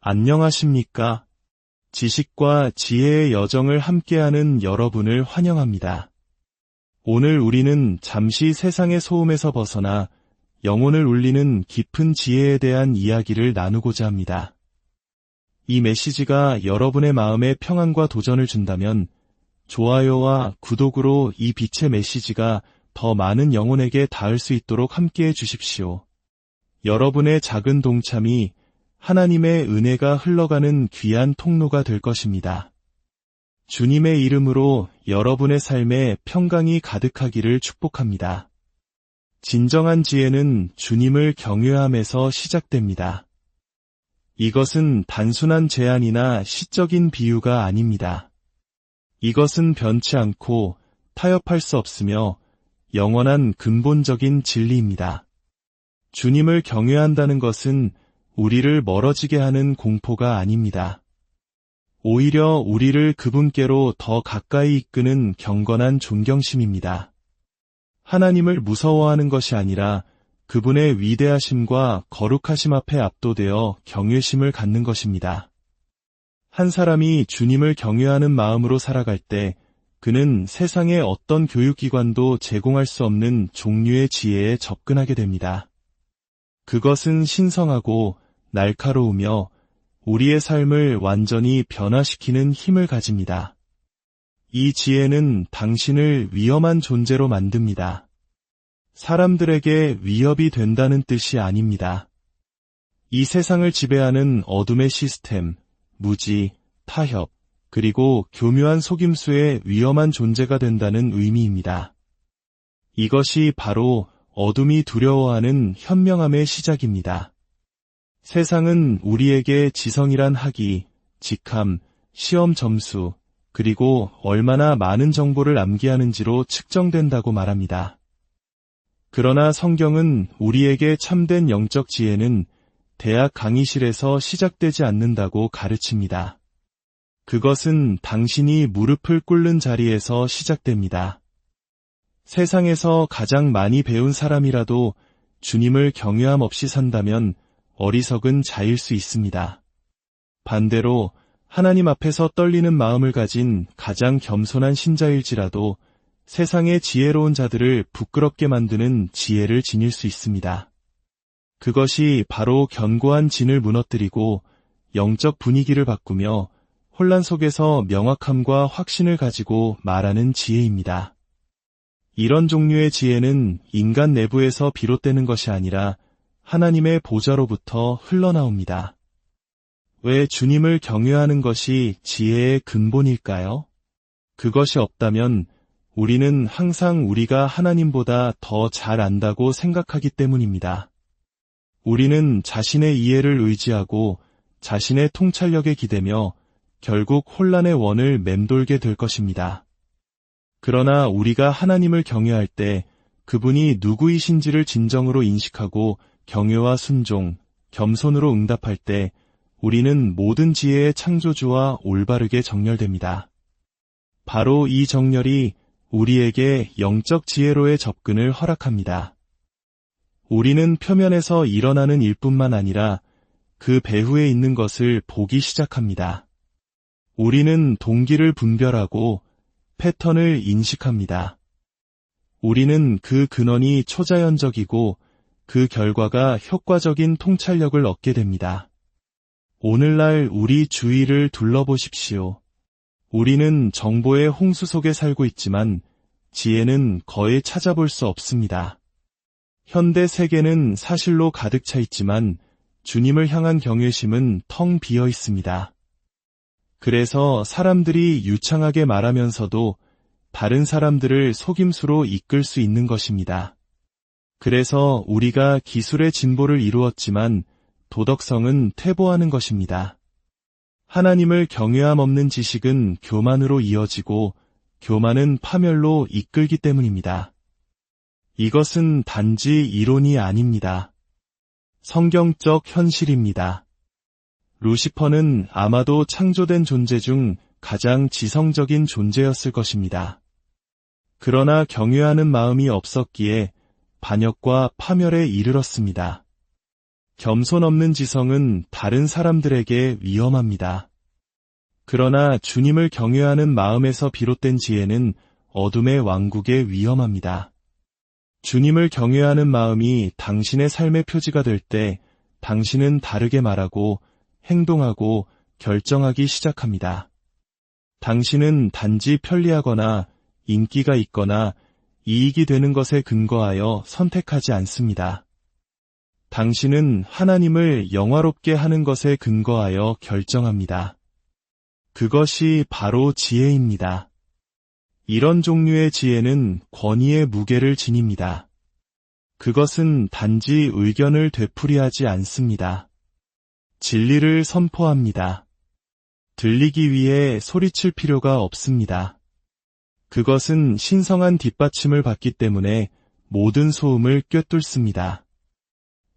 안녕하십니까? 지식과 지혜의 여정을 함께하는 여러분을 환영합니다. 오늘 우리는 잠시 세상의 소음에서 벗어나 영혼을 울리는 깊은 지혜에 대한 이야기를 나누고자 합니다. 이 메시지가 여러분의 마음에 평안과 도전을 준다면 좋아요와 구독으로 이 빛의 메시지가 더 많은 영혼에게 닿을 수 있도록 함께해 주십시오. 여러분의 작은 동참이 하나님의 은혜가 흘러가는 귀한 통로가 될 것입니다. 주님의 이름으로 여러분의 삶에 평강이 가득하기를 축복합니다. 진정한 지혜는 주님을 경외함에서 시작됩니다. 이것은 단순한 제안이나 시적인 비유가 아닙니다. 이것은 변치 않고 타협할 수 없으며 영원한 근본적인 진리입니다. 주님을 경외한다는 것은 우리를 멀어지게 하는 공포가 아닙니다. 오히려 우리를 그분께로 더 가까이 이끄는 경건한 존경심입니다. 하나님을 무서워하는 것이 아니라 그분의 위대하심과 거룩하심 앞에 압도되어 경외심을 갖는 것입니다. 한 사람이 주님을 경외하는 마음으로 살아갈 때 그는 세상의 어떤 교육기관도 제공할 수 없는 종류의 지혜에 접근하게 됩니다. 그것은 신성하고 날카로우며 우리의 삶을 완전히 변화시키는 힘을 가집니다. 이 지혜는 당신을 위험한 존재로 만듭니다. 사람들에게 위협이 된다는 뜻이 아닙니다. 이 세상을 지배하는 어둠의 시스템, 무지, 타협, 그리고 교묘한 속임수의 위험한 존재가 된다는 의미입니다. 이것이 바로 어둠이 두려워하는 현명함의 시작입니다. 세상은 우리에게 지성이란 학위, 직함, 시험 점수, 그리고 얼마나 많은 정보를 암기하는지로 측정된다고 말합니다. 그러나 성경은 우리에게 참된 영적 지혜는 대학 강의실에서 시작되지 않는다고 가르칩니다. 그것은 당신이 무릎을 꿇는 자리에서 시작됩니다. 세상에서 가장 많이 배운 사람이라도 주님을 경외함 없이 산다면 어리석은 자일 수 있습니다. 반대로 하나님 앞에서 떨리는 마음을 가진 가장 겸손한 신자일지라도 세상의 지혜로운 자들을 부끄럽게 만드는 지혜를 지닐 수 있습니다. 그것이 바로 견고한 진을 무너뜨리고 영적 분위기를 바꾸며 혼란 속에서 명확함과 확신을 가지고 말하는 지혜입니다. 이런 종류의 지혜는 인간 내부에서 비롯되는 것이 아니라 하나님의 보좌로부터 흘러나옵니다. 왜 주님을 경외하는 것이 지혜의 근본일까요? 그것이 없다면 우리는 항상 우리가 하나님보다 더 잘 안다고 생각하기 때문입니다. 우리는 자신의 이해를 의지하고 자신의 통찰력에 기대며 결국 혼란의 원을 맴돌게 될 것입니다. 그러나 우리가 하나님을 경외할 때 그분이 누구이신지를 진정으로 인식하고 경외와 순종, 겸손으로 응답할 때 우리는 모든 지혜의 창조주와 올바르게 정렬됩니다. 바로 이 정렬이 우리에게 영적 지혜로의 접근을 허락합니다. 우리는 표면에서 일어나는 일뿐만 아니라 그 배후에 있는 것을 보기 시작합니다. 우리는 동기를 분별하고 패턴을 인식합니다. 우리는 그 근원이 초자연적이고 그 결과가 효과적인 통찰력을 얻게 됩니다. 오늘날 우리 주위를 둘러보십시오. 우리는 정보의 홍수 속에 살고 있지만 지혜는 거의 찾아볼 수 없습니다. 현대 세계는 사실로 가득 차 있지만 주님을 향한 경외심은 텅 비어 있습니다. 그래서 사람들이 유창하게 말하면서도 다른 사람들을 속임수로 이끌 수 있는 것입니다. 그래서 우리가 기술의 진보를 이루었지만 도덕성은 퇴보하는 것입니다. 하나님을 경외함 없는 지식은 교만으로 이어지고 교만은 파멸로 이끌기 때문입니다. 이것은 단지 이론이 아닙니다. 성경적 현실입니다. 루시퍼는 아마도 창조된 존재 중 가장 지성적인 존재였을 것입니다. 그러나 경외하는 마음이 없었기에 반역과 파멸에 이르렀습니다. 겸손 없는 지성은 다른 사람들에게 위험합니다. 그러나 주님을 경외하는 마음에서 비롯된 지혜는 어둠의 왕국에 위험합니다. 주님을 경외하는 마음이 당신의 삶의 표지가 될 때 당신은 다르게 말하고 행동하고 결정하기 시작합니다. 당신은 단지 편리하거나 인기가 있거나 이익이 되는 것에 근거하여 선택하지 않습니다. 당신은 하나님을 영화롭게 하는 것에 근거하여 결정합니다. 그것이 바로 지혜입니다. 이런 종류의 지혜는 권위의 무게를 지닙니다. 그것은 단지 의견을 되풀이하지 않습니다. 진리를 선포합니다. 들리기 위해 소리칠 필요가 없습니다. 그것은 신성한 뒷받침을 받기 때문에 모든 소음을 꿰뚫습니다.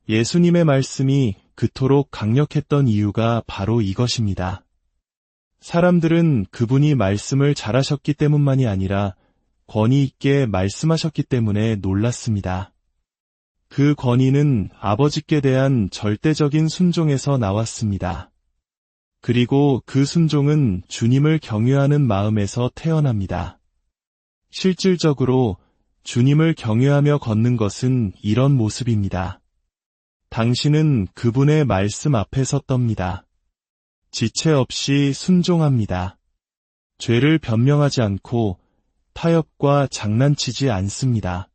예수님의 말씀이 그토록 강력했던 이유가 바로 이것입니다. 사람들은 그분이 말씀을 잘하셨기 때문만이 아니라 권위 있게 말씀하셨기 때문에 놀랐습니다. 그 권위는 아버지께 대한 절대적인 순종에서 나왔습니다. 그리고 그 순종은 주님을 경외하는 마음에서 태어납니다. 실질적으로 주님을 경외하며 걷는 것은 이런 모습입니다. 당신은 그분의 말씀 앞에서 떱니다. 지체 없이 순종합니다. 죄를 변명하지 않고 타협과 장난치지 않습니다.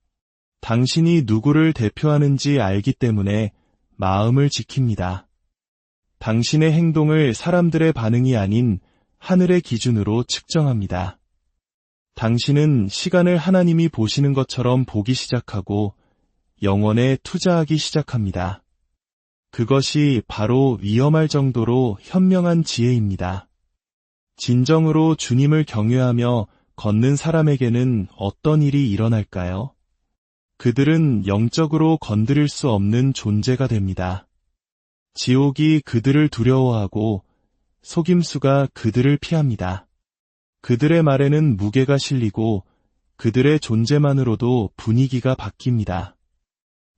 당신이 누구를 대표하는지 알기 때문에 마음을 지킵니다. 당신의 행동을 사람들의 반응이 아닌 하늘의 기준으로 측정합니다. 당신은 시간을 하나님이 보시는 것처럼 보기 시작하고 영혼에 투자하기 시작합니다. 그것이 바로 위험할 정도로 현명한 지혜입니다. 진정으로 주님을 경외하며 걷는 사람에게는 어떤 일이 일어날까요? 그들은 영적으로 건드릴 수 없는 존재가 됩니다. 지옥이 그들을 두려워하고 속임수가 그들을 피합니다. 그들의 말에는 무게가 실리고 그들의 존재만으로도 분위기가 바뀝니다.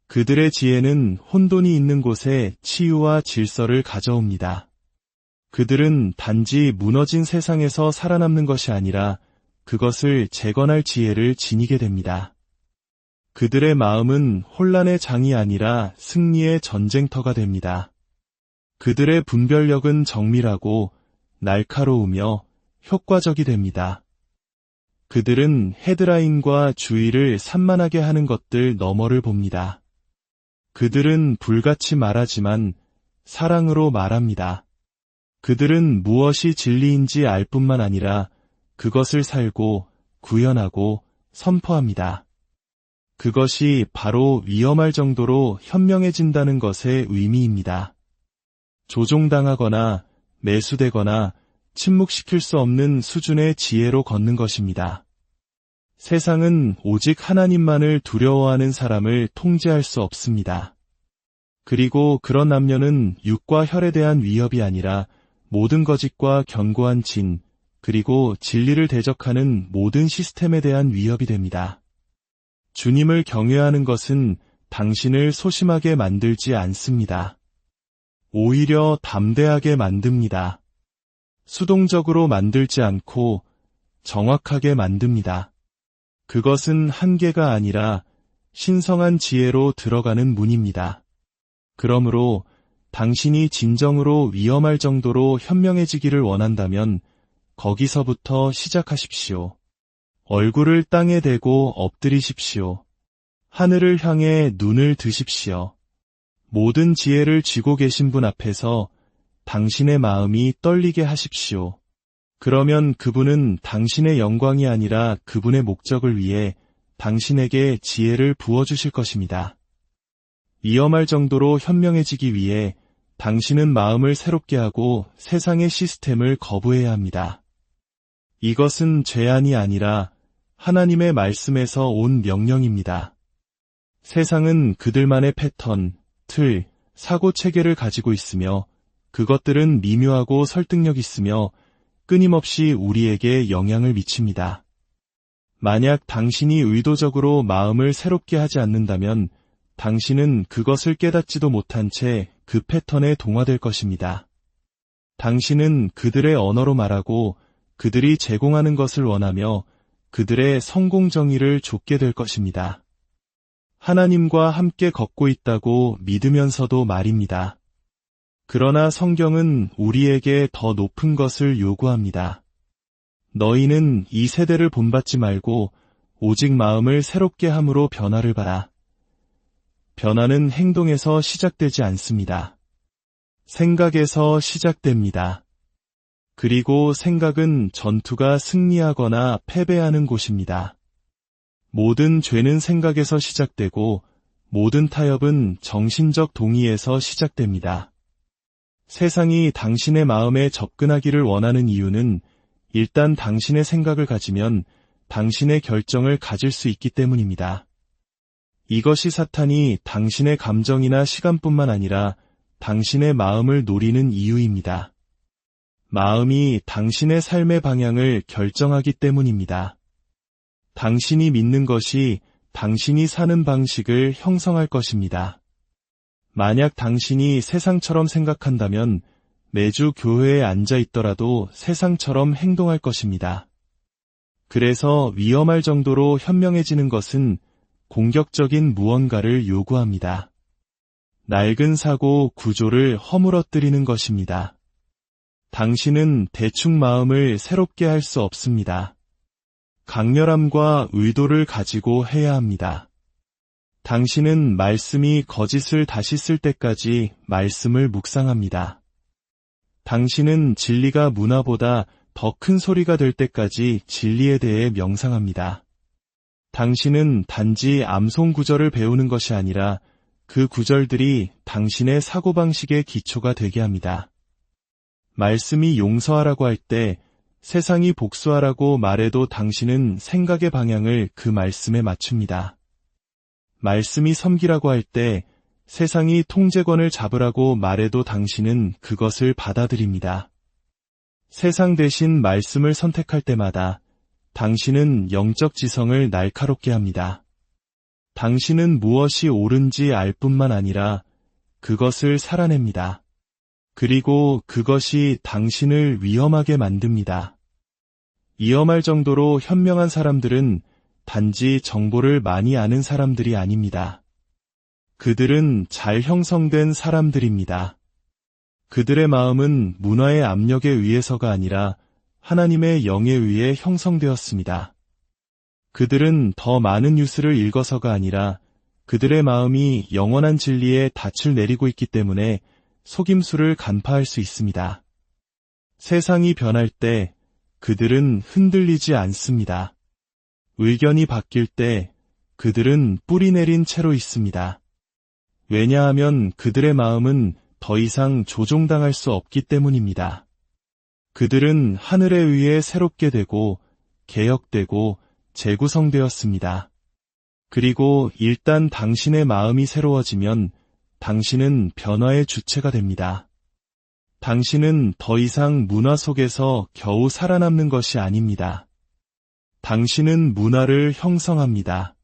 그들의 지혜는 혼돈이 있는 곳에 치유와 질서를 가져옵니다. 그들은 단지 무너진 세상에서 살아남는 것이 아니라 그것을 재건할 지혜를 지니게 됩니다. 그들의 마음은 혼란의 장이 아니라 승리의 전쟁터가 됩니다. 그들의 분별력은 정밀하고 날카로우며 효과적이 됩니다. 그들은 헤드라인과 주의를 산만하게 하는 것들 너머를 봅니다. 그들은 불같이 말하지만 사랑으로 말합니다. 그들은 무엇이 진리인지 알 뿐만 아니라 그것을 살고 구현하고 선포합니다. 그것이 바로 위험할 정도로 현명해진다는 것의 의미입니다. 조종당하거나 매수되거나 침묵시킬 수 없는 수준의 지혜로 걷는 것입니다. 세상은 오직 하나님만을 두려워하는 사람을 통제할 수 없습니다. 그리고 그런 남녀는 육과 혈에 대한 위협이 아니라 모든 거짓과 견고한 진, 그리고 진리를 대적하는 모든 시스템에 대한 위협이 됩니다. 주님을 경외하는 것은 당신을 소심하게 만들지 않습니다. 오히려 담대하게 만듭니다. 수동적으로 만들지 않고 정확하게 만듭니다. 그것은 한계가 아니라 신성한 지혜로 들어가는 문입니다. 그러므로 당신이 진정으로 위험할 정도로 현명해지기를 원한다면 거기서부터 시작하십시오. 얼굴을 땅에 대고 엎드리십시오. 하늘을 향해 눈을 드십시오. 모든 지혜를 쥐고 계신 분 앞에서 당신의 마음이 떨리게 하십시오. 그러면 그분은 당신의 영광이 아니라 그분의 목적을 위해 당신에게 지혜를 부어주실 것입니다. 위험할 정도로 현명해지기 위해 당신은 마음을 새롭게 하고 세상의 시스템을 거부해야 합니다. 이것은 제안이 아니라 하나님의 말씀에서 온 명령입니다. 세상은 그들만의 패턴, 틀, 사고 체계를 가지고 있으며 그것들은 미묘하고 설득력 있으며 끊임없이 우리에게 영향을 미칩니다. 만약 당신이 의도적으로 마음을 새롭게 하지 않는다면 당신은 그것을 깨닫지도 못한 채 그 패턴에 동화될 것입니다. 당신은 그들의 언어로 말하고 그들이 제공하는 것을 원하며 그들의 성공 정의를 좇게 될 것입니다. 하나님과 함께 걷고 있다고 믿으면서도 말입니다. 그러나 성경은 우리에게 더 높은 것을 요구합니다. 너희는 이 세대를 본받지 말고 오직 마음을 새롭게 함으로 변화를 봐라. 변화는 행동에서 시작되지 않습니다. 생각에서 시작됩니다. 그리고 생각은 전투가 승리하거나 패배하는 곳입니다. 모든 죄는 생각에서 시작되고 모든 타협은 정신적 동의에서 시작됩니다. 세상이 당신의 마음에 접근하기를 원하는 이유는 일단 당신의 생각을 가지면 당신의 결정을 가질 수 있기 때문입니다. 이것이 사탄이 당신의 감정이나 시간뿐만 아니라 당신의 마음을 노리는 이유입니다. 마음이 당신의 삶의 방향을 결정하기 때문입니다. 당신이 믿는 것이 당신이 사는 방식을 형성할 것입니다. 만약 당신이 세상처럼 생각한다면 매주 교회에 앉아 있더라도 세상처럼 행동할 것입니다. 그래서 위험할 정도로 현명해지는 것은 공격적인 무언가를 요구합니다. 낡은 사고 구조를 허물어뜨리는 것입니다. 당신은 대충 마음을 새롭게 할 수 없습니다. 강렬함과 의도를 가지고 해야 합니다. 당신은 말씀이 거짓을 다시 쓸 때까지 말씀을 묵상합니다. 당신은 진리가 문화보다 더 큰 소리가 될 때까지 진리에 대해 명상합니다. 당신은 단지 암송 구절을 배우는 것이 아니라 그 구절들이 당신의 사고방식의 기초가 되게 합니다. 말씀이 용서하라고 할 때 세상이 복수하라고 말해도 당신은 생각의 방향을 그 말씀에 맞춥니다. 말씀이 섬기라고 할 때 세상이 통제권을 잡으라고 말해도 당신은 그것을 받아들입니다. 세상 대신 말씀을 선택할 때마다 당신은 영적 지성을 날카롭게 합니다. 당신은 무엇이 옳은지 알 뿐만 아니라 그것을 살아냅니다. 그리고 그것이 당신을 위험하게 만듭니다. 위험할 정도로 현명한 사람들은 단지 정보를 많이 아는 사람들이 아닙니다. 그들은 잘 형성된 사람들입니다. 그들의 마음은 문화의 압력에 의해서가 아니라 하나님의 영에 의해 형성되었습니다. 그들은 더 많은 뉴스를 읽어서가 아니라 그들의 마음이 영원한 진리에 닻을 내리고 있기 때문에 속임수를 간파할 수 있습니다. 세상이 변할 때 그들은 흔들리지 않습니다. 의견이 바뀔 때 그들은 뿌리 내린 채로 있습니다. 왜냐하면 그들의 마음은 더 이상 조종당할 수 없기 때문입니다. 그들은 하늘에 의해 새롭게 되고 개혁되고 재구성되었습니다. 그리고 일단 당신의 마음이 새로워지면 당신은 변화의 주체가 됩니다. 당신은 더 이상 문화 속에서 겨우 살아남는 것이 아닙니다. 당신은 문화를 형성합니다.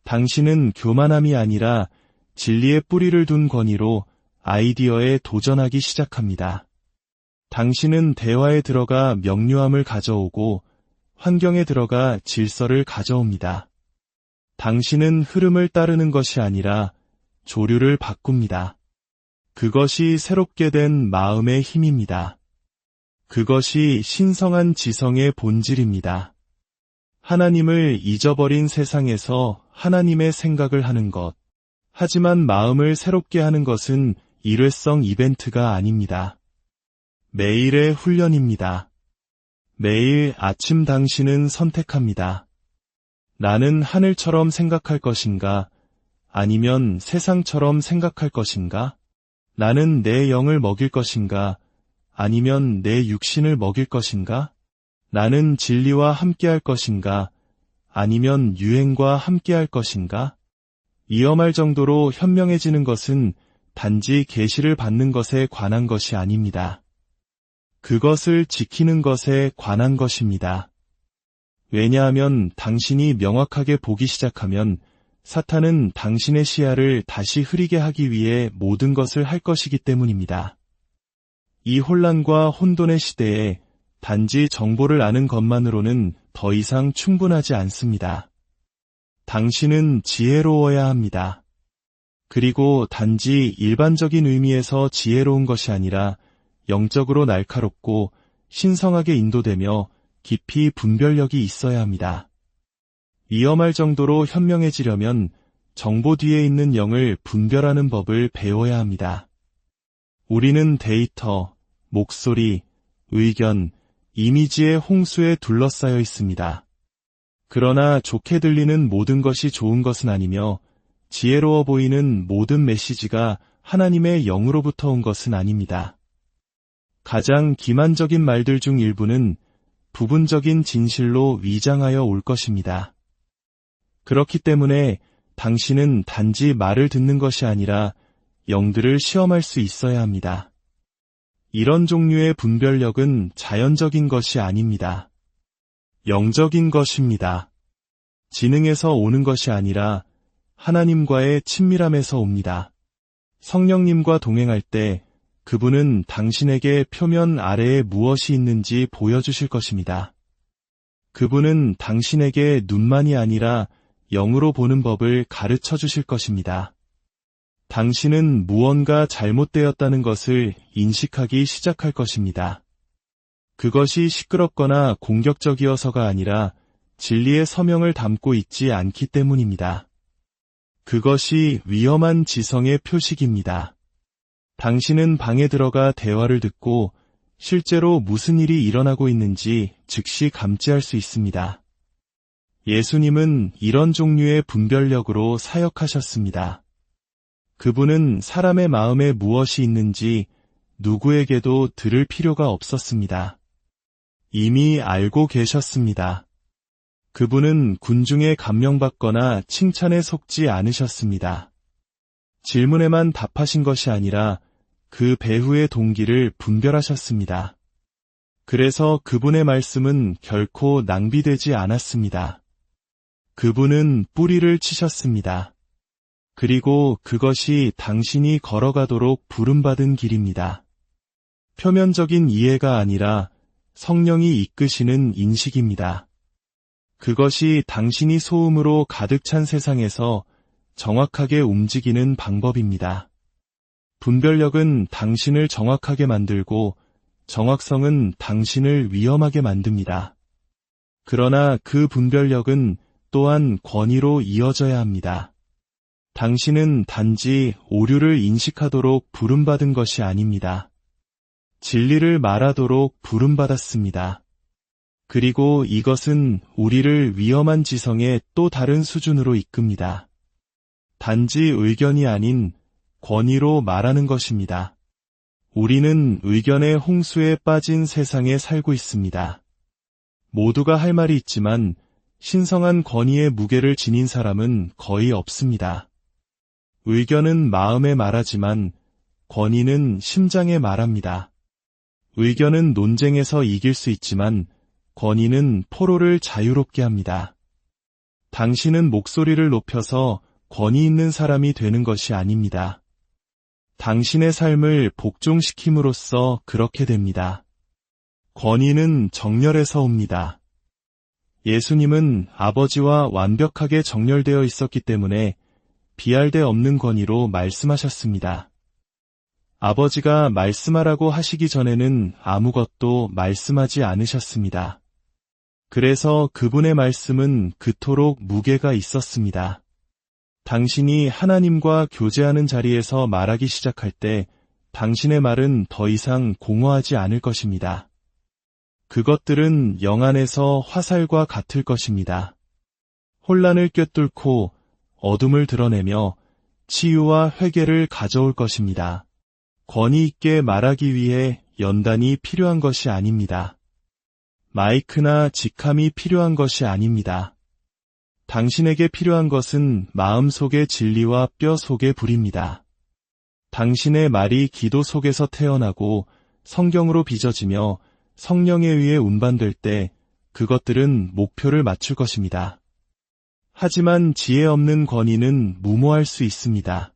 당신은 교만함이 아니라 진리의 뿌리를 둔 권위로 아이디어에 도전하기 시작합니다. 당신은 대화에 들어가 명료함을 가져오고 환경에 들어가 질서를 가져옵니다. 당신은 흐름을 따르는 것이 아니라 조류를 바꿉니다. 그것이 새롭게 된 마음의 힘입니다. 그것이 신성한 지성의 본질입니다. 하나님을 잊어버린 세상에서 하나님의 생각을 하는 것. 하지만 마음을 새롭게 하는 것은 일회성 이벤트가 아닙니다. 매일의 훈련입니다. 매일 아침 당신은 선택합니다. 나는 하늘처럼 생각할 것인가? 아니면 세상처럼 생각할 것인가? 나는 내 영을 먹일 것인가? 아니면 내 육신을 먹일 것인가? 나는 진리와 함께할 것인가? 아니면 유행과 함께할 것인가? 위험할 정도로 현명해지는 것은 단지 계시를 받는 것에 관한 것이 아닙니다. 그것을 지키는 것에 관한 것입니다. 왜냐하면 당신이 명확하게 보기 시작하면 사탄은 당신의 시야를 다시 흐리게 하기 위해 모든 것을 할 것이기 때문입니다. 이 혼란과 혼돈의 시대에 단지 정보를 아는 것만으로는 더 이상 충분하지 않습니다. 당신은 지혜로워야 합니다. 그리고 단지 일반적인 의미에서 지혜로운 것이 아니라 영적으로 날카롭고 신성하게 인도되며 깊이 분별력이 있어야 합니다. 위험할 정도로 현명해지려면 정보 뒤에 있는 영을 분별하는 법을 배워야 합니다. 우리는 데이터, 목소리, 의견, 이미지의 홍수에 둘러싸여 있습니다. 그러나 좋게 들리는 모든 것이 좋은 것은 아니며 지혜로워 보이는 모든 메시지가 하나님의 영으로부터 온 것은 아닙니다. 가장 기만적인 말들 중 일부는 부분적인 진실로 위장하여 올 것입니다. 그렇기 때문에 당신은 단지 말을 듣는 것이 아니라 영들을 시험할 수 있어야 합니다. 이런 종류의 분별력은 자연적인 것이 아닙니다. 영적인 것입니다. 지능에서 오는 것이 아니라 하나님과의 친밀함에서 옵니다. 성령님과 동행할 때 그분은 당신에게 표면 아래에 무엇이 있는지 보여주실 것입니다. 그분은 당신에게 눈만이 아니라 영으로 보는 법을 가르쳐 주실 것입니다. 당신은 무언가 잘못되었다는 것을 인식하기 시작할 것입니다. 그것이 시끄럽거나 공격적이어서가 아니라 진리의 서명을 담고 있지 않기 때문입니다. 그것이 위험한 지성의 표식입니다. 당신은 방에 들어가 대화를 듣고 실제로 무슨 일이 일어나고 있는지 즉시 감지할 수 있습니다. 예수님은 이런 종류의 분별력으로 사역하셨습니다. 그분은 사람의 마음에 무엇이 있는지 누구에게도 들을 필요가 없었습니다. 이미 알고 계셨습니다. 그분은 군중에 감명받거나 칭찬에 속지 않으셨습니다. 질문에만 답하신 것이 아니라 그 배후의 동기를 분별하셨습니다. 그래서 그분의 말씀은 결코 낭비되지 않았습니다. 그분은 뿌리를 치셨습니다. 그리고 그것이 당신이 걸어가도록 부름받은 길입니다. 표면적인 이해가 아니라 성령이 이끄시는 인식입니다. 그것이 당신이 소음으로 가득 찬 세상에서 정확하게 움직이는 방법입니다. 분별력은 당신을 정확하게 만들고 정확성은 당신을 위험하게 만듭니다. 그러나 그 분별력은 또한 권위로 이어져야 합니다. 당신은 단지 오류를 인식하도록 부름받은 것이 아닙니다. 진리를 말하도록 부름받았습니다. 그리고 이것은 우리를 위험한 지성의 또 다른 수준으로 이끕니다. 단지 의견이 아닌 권위로 말하는 것입니다. 우리는 의견의 홍수에 빠진 세상에 살고 있습니다. 모두가 할 말이 있지만 신성한 권위의 무게를 지닌 사람은 거의 없습니다. 의견은 마음에 말하지만 권위는 심장에 말합니다. 의견은 논쟁에서 이길 수 있지만 권위는 포로를 자유롭게 합니다. 당신은 목소리를 높여서 권위 있는 사람이 되는 것이 아닙니다. 당신의 삶을 복종시킴으로써 그렇게 됩니다. 권위는 정렬에서 옵니다. 예수님은 아버지와 완벽하게 정렬되어 있었기 때문에 비할 데 없는 권위로 말씀하셨습니다. 아버지가 말씀하라고 하시기 전에는 아무것도 말씀하지 않으셨습니다. 그래서 그분의 말씀은 그토록 무게가 있었습니다. 당신이 하나님과 교제하는 자리에서 말하기 시작할 때 당신의 말은 더 이상 공허하지 않을 것입니다. 그것들은 영 안에서 화살과 같을 것입니다. 혼란을 꿰뚫고 어둠을 드러내며 치유와 회개를 가져올 것입니다. 권위 있게 말하기 위해 연단이 필요한 것이 아닙니다. 마이크나 직함이 필요한 것이 아닙니다. 당신에게 필요한 것은 마음속의 진리와 뼈 속의 불입니다. 당신의 말이 기도 속에서 태어나고 성경으로 빚어지며 성령에 의해 운반될 때 그것들은 목표를 맞출 것입니다. 하지만 지혜 없는 권위는 무모할 수 있습니다.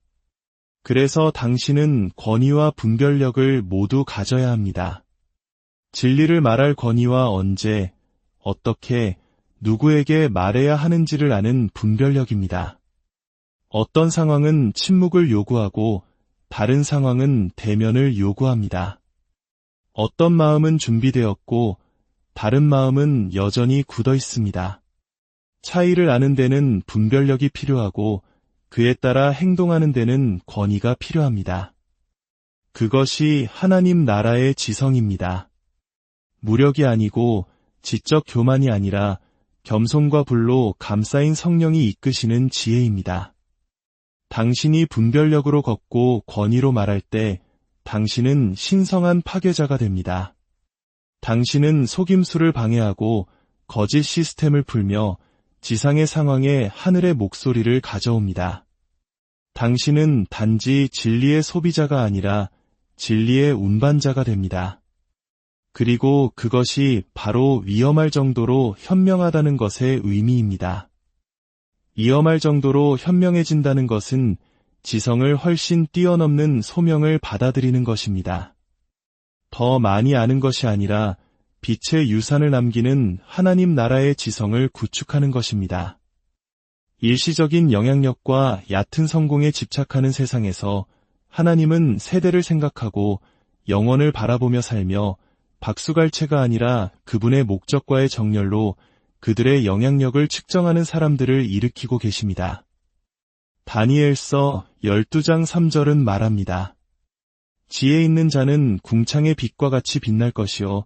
그래서 당신은 권위와 분별력을 모두 가져야 합니다. 진리를 말할 권위와 언제, 어떻게, 누구에게 말해야 하는지를 아는 분별력입니다. 어떤 상황은 침묵을 요구하고 다른 상황은 대면을 요구합니다. 어떤 마음은 준비되었고 다른 마음은 여전히 굳어 있습니다. 차이를 아는 데는 분별력이 필요하고 그에 따라 행동하는 데는 권위가 필요합니다. 그것이 하나님 나라의 지성입니다. 무력이 아니고 지적 교만이 아니라 겸손과 불로 감싸인 성령이 이끄시는 지혜입니다. 당신이 분별력으로 걷고 권위로 말할 때 당신은 신성한 파괴자가 됩니다. 당신은 속임수를 방해하고 거짓 시스템을 풀며 지상의 상황에 하늘의 목소리를 가져옵니다. 당신은 단지 진리의 소비자가 아니라 진리의 운반자가 됩니다. 그리고 그것이 바로 위험할 정도로 현명하다는 것의 의미입니다. 위험할 정도로 현명해진다는 것은 지성을 훨씬 뛰어넘는 소명을 받아들이는 것입니다. 더 많이 아는 것이 아니라 빛의 유산을 남기는 하나님 나라의 지성을 구축하는 것입니다. 일시적인 영향력과 얕은 성공에 집착하는 세상에서 하나님은 세대를 생각하고 영원을 바라보며 살며 박수갈채가 아니라 그분의 목적과의 정렬로 그들의 영향력을 측정하는 사람들을 일으키고 계십니다. 다니엘서 12장 3절은 말합니다. 지혜 있는 자는 궁창의 빛과 같이 빛날 것이요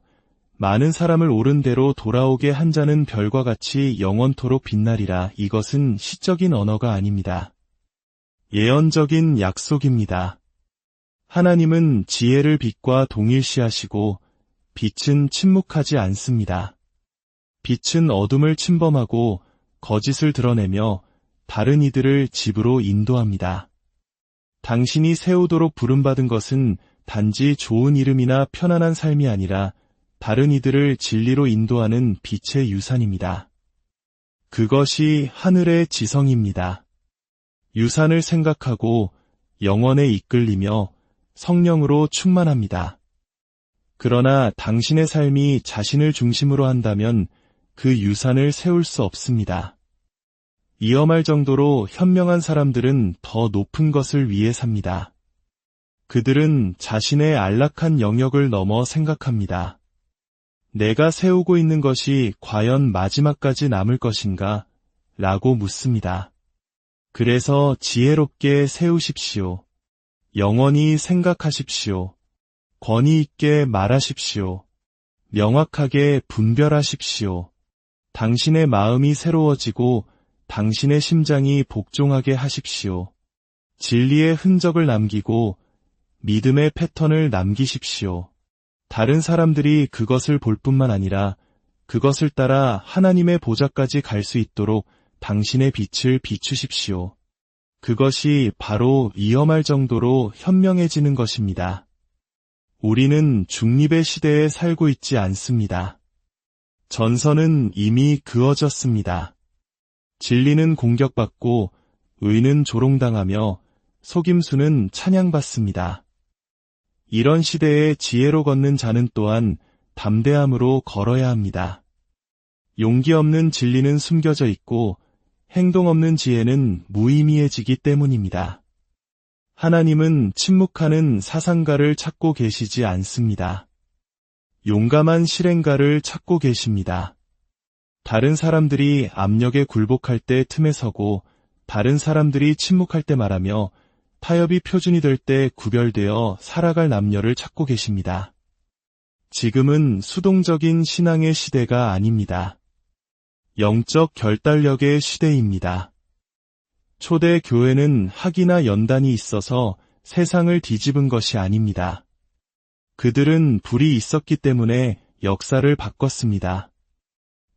많은 사람을 옳은 대로 돌아오게 한 자는 별과 같이 영원토록 빛나리라. 이것은 시적인 언어가 아닙니다. 예언적인 약속입니다. 하나님은 지혜를 빛과 동일시하시고 빛은 침묵하지 않습니다. 빛은 어둠을 침범하고 거짓을 드러내며 다른 이들을 집으로 인도합니다. 당신이 세우도록 부름받은 것은 단지 좋은 이름이나 편안한 삶이 아니라 다른 이들을 진리로 인도하는 빛의 유산입니다. 그것이 하늘의 지성입니다. 유산을 생각하고 영원에 이끌리며 성령으로 충만합니다. 그러나 당신의 삶이 자신을 중심으로 한다면 그 유산을 세울 수 없습니다. 위험할 정도로 현명한 사람들은 더 높은 것을 위해 삽니다. 그들은 자신의 안락한 영역을 넘어 생각합니다. 내가 세우고 있는 것이 과연 마지막까지 남을 것인가? 라고 묻습니다. 그래서 지혜롭게 세우십시오. 영원히 생각하십시오. 권위 있게 말하십시오. 명확하게 분별하십시오. 당신의 마음이 새로워지고 당신의 심장이 복종하게 하십시오. 진리의 흔적을 남기고 믿음의 패턴을 남기십시오. 다른 사람들이 그것을 볼 뿐만 아니라 그것을 따라 하나님의 보좌까지 갈 수 있도록 당신의 빛을 비추십시오. 그것이 바로 위험할 정도로 현명해지는 것입니다. 우리는 중립의 시대에 살고 있지 않습니다. 전선은 이미 그어졌습니다. 진리는 공격받고 의는 조롱당하며 속임수는 찬양받습니다. 이런 시대에 지혜로 걷는 자는 또한 담대함으로 걸어야 합니다. 용기 없는 진리는 숨겨져 있고 행동 없는 지혜는 무의미해지기 때문입니다. 하나님은 침묵하는 사상가를 찾고 계시지 않습니다. 용감한 실행가를 찾고 계십니다. 다른 사람들이 압력에 굴복할 때 틈에 서고 다른 사람들이 침묵할 때 말하며 타협이 표준이 될 때 구별되어 살아갈 남녀를 찾고 계십니다. 지금은 수동적인 신앙의 시대가 아닙니다. 영적 결단력의 시대입니다. 초대 교회는 학이나 연단이 있어서 세상을 뒤집은 것이 아닙니다. 그들은 불이 있었기 때문에 역사를 바꿨습니다.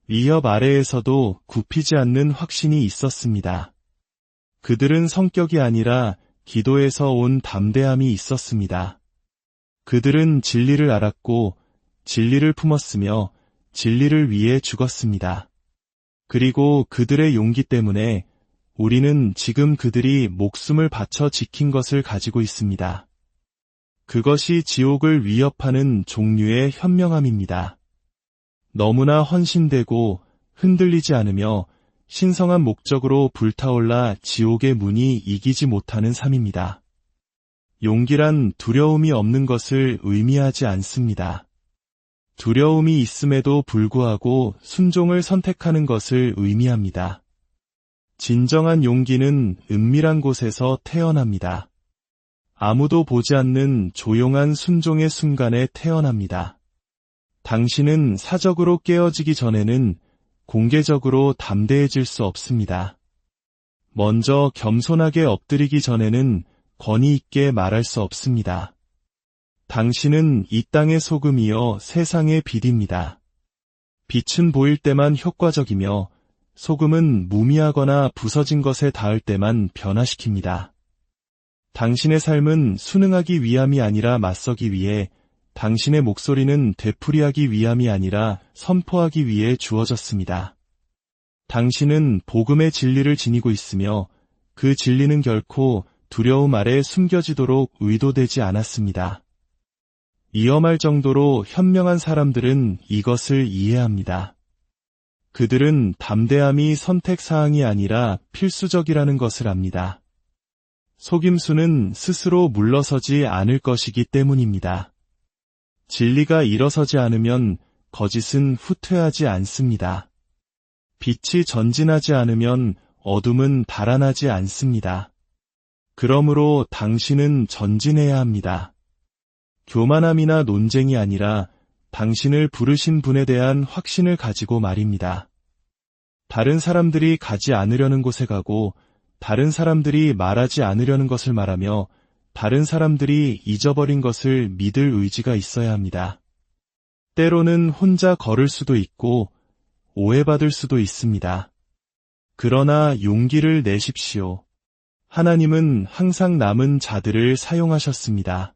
위협 아래에서도 굽히지 않는 확신이 있었습니다. 그들은 성격이 아니라 기도에서 온 담대함이 있었습니다. 그들은 진리를 알았고 진리를 품었으며 진리를 위해 죽었습니다. 그리고 그들의 용기 때문에 우리는 지금 그들이 목숨을 바쳐 지킨 것을 가지고 있습니다. 그것이 지옥을 위협하는 종류의 현명함입니다. 너무나 헌신되고 흔들리지 않으며 신성한 목적으로 불타올라 지옥의 문이 이기지 못하는 삶입니다. 용기란 두려움이 없는 것을 의미하지 않습니다. 두려움이 있음에도 불구하고 순종을 선택하는 것을 의미합니다. 진정한 용기는 은밀한 곳에서 태어납니다. 아무도 보지 않는 조용한 순종의 순간에 태어납니다. 당신은 사적으로 깨어지기 전에는 공개적으로 담대해질 수 없습니다. 먼저 겸손하게 엎드리기 전에는 권위 있게 말할 수 없습니다. 당신은 이 땅의 소금이요 세상의 빛입니다. 빛은 보일 때만 효과적이며 소금은 무미하거나 부서진 것에 닿을 때만 변화시킵니다. 당신의 삶은 순응하기 위함이 아니라 맞서기 위해, 당신의 목소리는 되풀이하기 위함이 아니라 선포하기 위해 주어졌습니다. 당신은 복음의 진리를 지니고 있으며 그 진리는 결코 두려움 아래 숨겨지도록 의도되지 않았습니다. 위험할 정도로 현명한 사람들은 이것을 이해합니다. 그들은 담대함이 선택사항이 아니라 필수적이라는 것을 압니다. 속임수는 스스로 물러서지 않을 것이기 때문입니다. 진리가 일어서지 않으면 거짓은 후퇴하지 않습니다. 빛이 전진하지 않으면 어둠은 달아나지 않습니다. 그러므로 당신은 전진해야 합니다. 교만함이나 논쟁이 아니라 당신을 부르신 분에 대한 확신을 가지고 말입니다. 다른 사람들이 가지 않으려는 곳에 가고, 다른 사람들이 말하지 않으려는 것을 말하며, 다른 사람들이 잊어버린 것을 믿을 의지가 있어야 합니다. 때로는 혼자 걸을 수도 있고 오해받을 수도 있습니다. 그러나 용기를 내십시오. 하나님은 항상 남은 자들을 사용하셨습니다.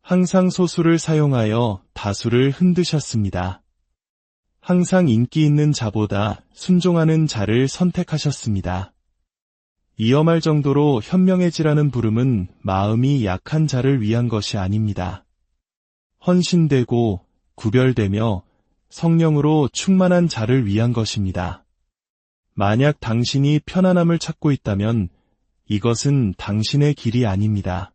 항상 소수를 사용하여 다수를 흔드셨습니다. 항상 인기 있는 자보다 순종하는 자를 선택하셨습니다. 위험할 정도로 현명해지라는 부름은 마음이 약한 자를 위한 것이 아닙니다. 헌신되고 구별되며 성령으로 충만한 자를 위한 것입니다. 만약 당신이 편안함을 찾고 있다면 이것은 당신의 길이 아닙니다.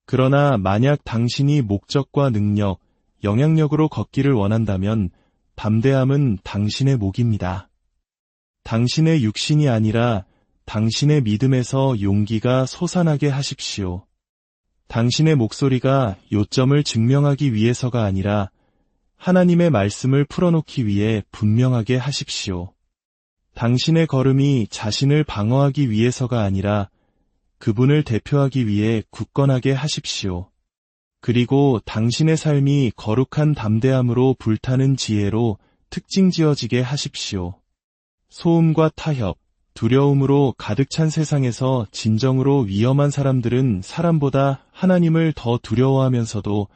그러나 만약 당신이 목적과 능력, 영향력으로 걷기를 원한다면 담대함은 당신의 목입니다. 당신의 육신이 아니라 당신의 믿음에서 용기가 솟아나게 하십시오. 당신의 목소리가 요점을 증명하기 위해서가 아니라 하나님의 말씀을 풀어놓기 위해 분명하게 하십시오. 당신의 걸음이 자신을 방어하기 위해서가 아니라 그분을 대표하기 위해 굳건하게 하십시오. 그리고 당신의 삶이 거룩한 담대함으로 불타는 지혜로 특징 지어지게 하십시오. 소음과 타협, 두려움으로 가득 찬 세상에서 진정으로 위험한 사람들은 사람보다 하나님을 더 두려워하면서도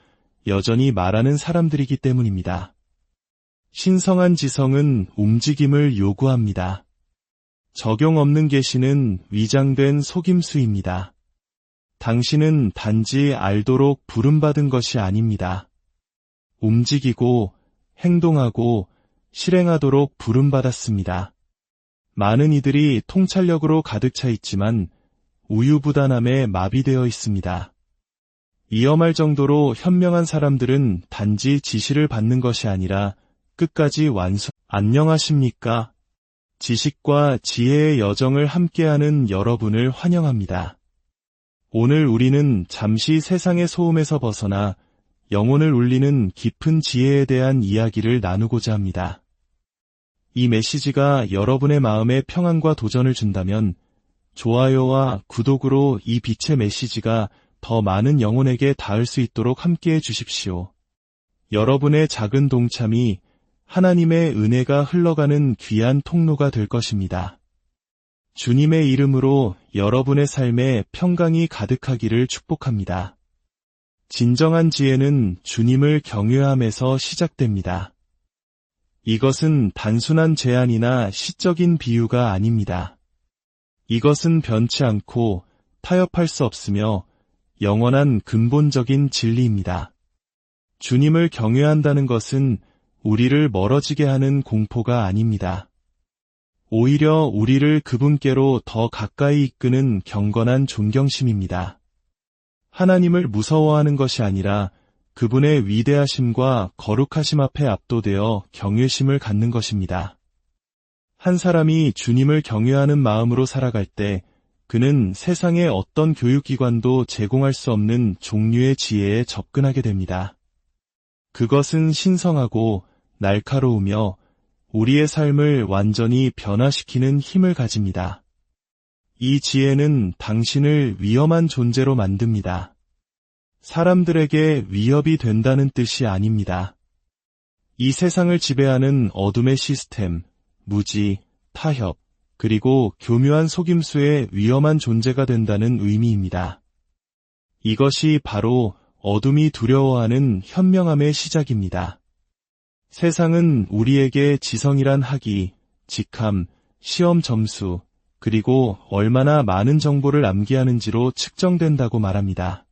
여전히 말하는 사람들이기 때문입니다. 신성한 지성은 움직임을 요구합니다. 적용 없는 계시는 위장된 속임수입니다. 당신은 단지 알도록 부름받은 것이 아닙니다. 움직이고 행동하고 실행하도록 부름받았습니다. 많은 이들이 통찰력으로 가득 차 있지만 우유부단함에 마비되어 있습니다. 위험할 정도로 현명한 사람들은 단지 지시를 받는 것이 아니라 끝까지 안녕하십니까? 지식과 지혜의 여정을 함께하는 여러분을 환영합니다. 오늘 우리는 잠시 세상의 소음에서 벗어나 영혼을 울리는 깊은 지혜에 대한 이야기를 나누고자 합니다. 이 메시지가 여러분의 마음에 평안과 도전을 준다면 좋아요와 구독으로 이 빛의 메시지가 더 많은 영혼에게 닿을 수 있도록 함께해 주십시오. 여러분의 작은 동참이 하나님의 은혜가 흘러가는 귀한 통로가 될 것입니다. 주님의 이름으로 여러분의 삶에 평강이 가득하기를 축복합니다. 진정한 지혜는 주님을 경외함에서 시작됩니다. 이것은 단순한 제안이나 시적인 비유가 아닙니다. 이것은 변치 않고 타협할 수 없으며 영원한 근본적인 진리입니다. 주님을 경외한다는 것은 우리를 멀어지게 하는 공포가 아닙니다. 오히려 우리를 그분께로 더 가까이 이끄는 경건한 존경심입니다. 하나님을 무서워하는 것이 아니라 그분의 위대하심과 거룩하심 앞에 압도되어 경외심을 갖는 것입니다. 한 사람이 주님을 경외하는 마음으로 살아갈 때 그는 세상의 어떤 교육기관도 제공할 수 없는 종류의 지혜에 접근하게 됩니다. 그것은 신성하고 날카로우며 우리의 삶을 완전히 변화시키는 힘을 가집니다. 이 지혜는 당신을 위험한 존재로 만듭니다. 사람들에게 위협이 된다는 뜻이 아닙니다. 이 세상을 지배하는 어둠의 시스템, 무지, 타협, 그리고 교묘한 속임수의 위험한 존재가 된다는 의미입니다. 이것이 바로 어둠이 두려워하는 현명함의 시작입니다. 세상은 우리에게 지성이란 학위, 직함, 시험 점수, 그리고 얼마나 많은 정보를 암기하는지로 측정된다고 말합니다.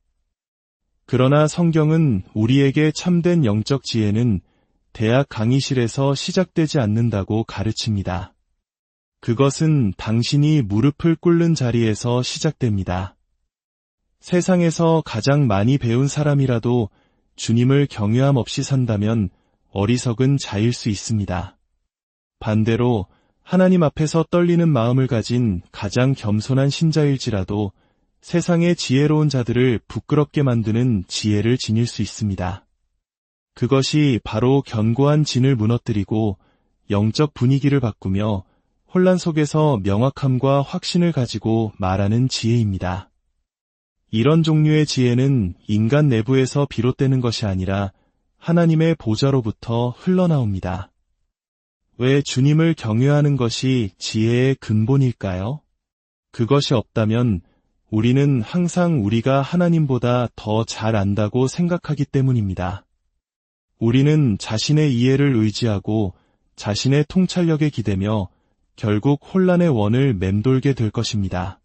그러나 성경은 우리에게 참된 영적 지혜는 대학 강의실에서 시작되지 않는다고 가르칩니다. 그것은 당신이 무릎을 꿇는 자리에서 시작됩니다. 세상에서 가장 많이 배운 사람이라도 주님을 경외함 없이 산다면 어리석은 자일 수 있습니다. 반대로 하나님 앞에서 떨리는 마음을 가진 가장 겸손한 신자일지라도 세상의 지혜로운 자들을 부끄럽게 만드는 지혜를 지닐 수 있습니다. 그것이 바로 견고한 진을 무너뜨리고 영적 분위기를 바꾸며 혼란 속에서 명확함과 확신을 가지고 말하는 지혜입니다. 이런 종류의 지혜는 인간 내부에서 비롯되는 것이 아니라 하나님의 보좌로부터 흘러나옵니다. 왜 주님을 경외하는 것이 지혜의 근본일까요? 그것이 없다면 우리는 항상 우리가 하나님보다 더 잘 안다고 생각하기 때문입니다. 우리는 자신의 이해를 의지하고 자신의 통찰력에 기대며 결국 혼란의 원을 맴돌게 될 것입니다.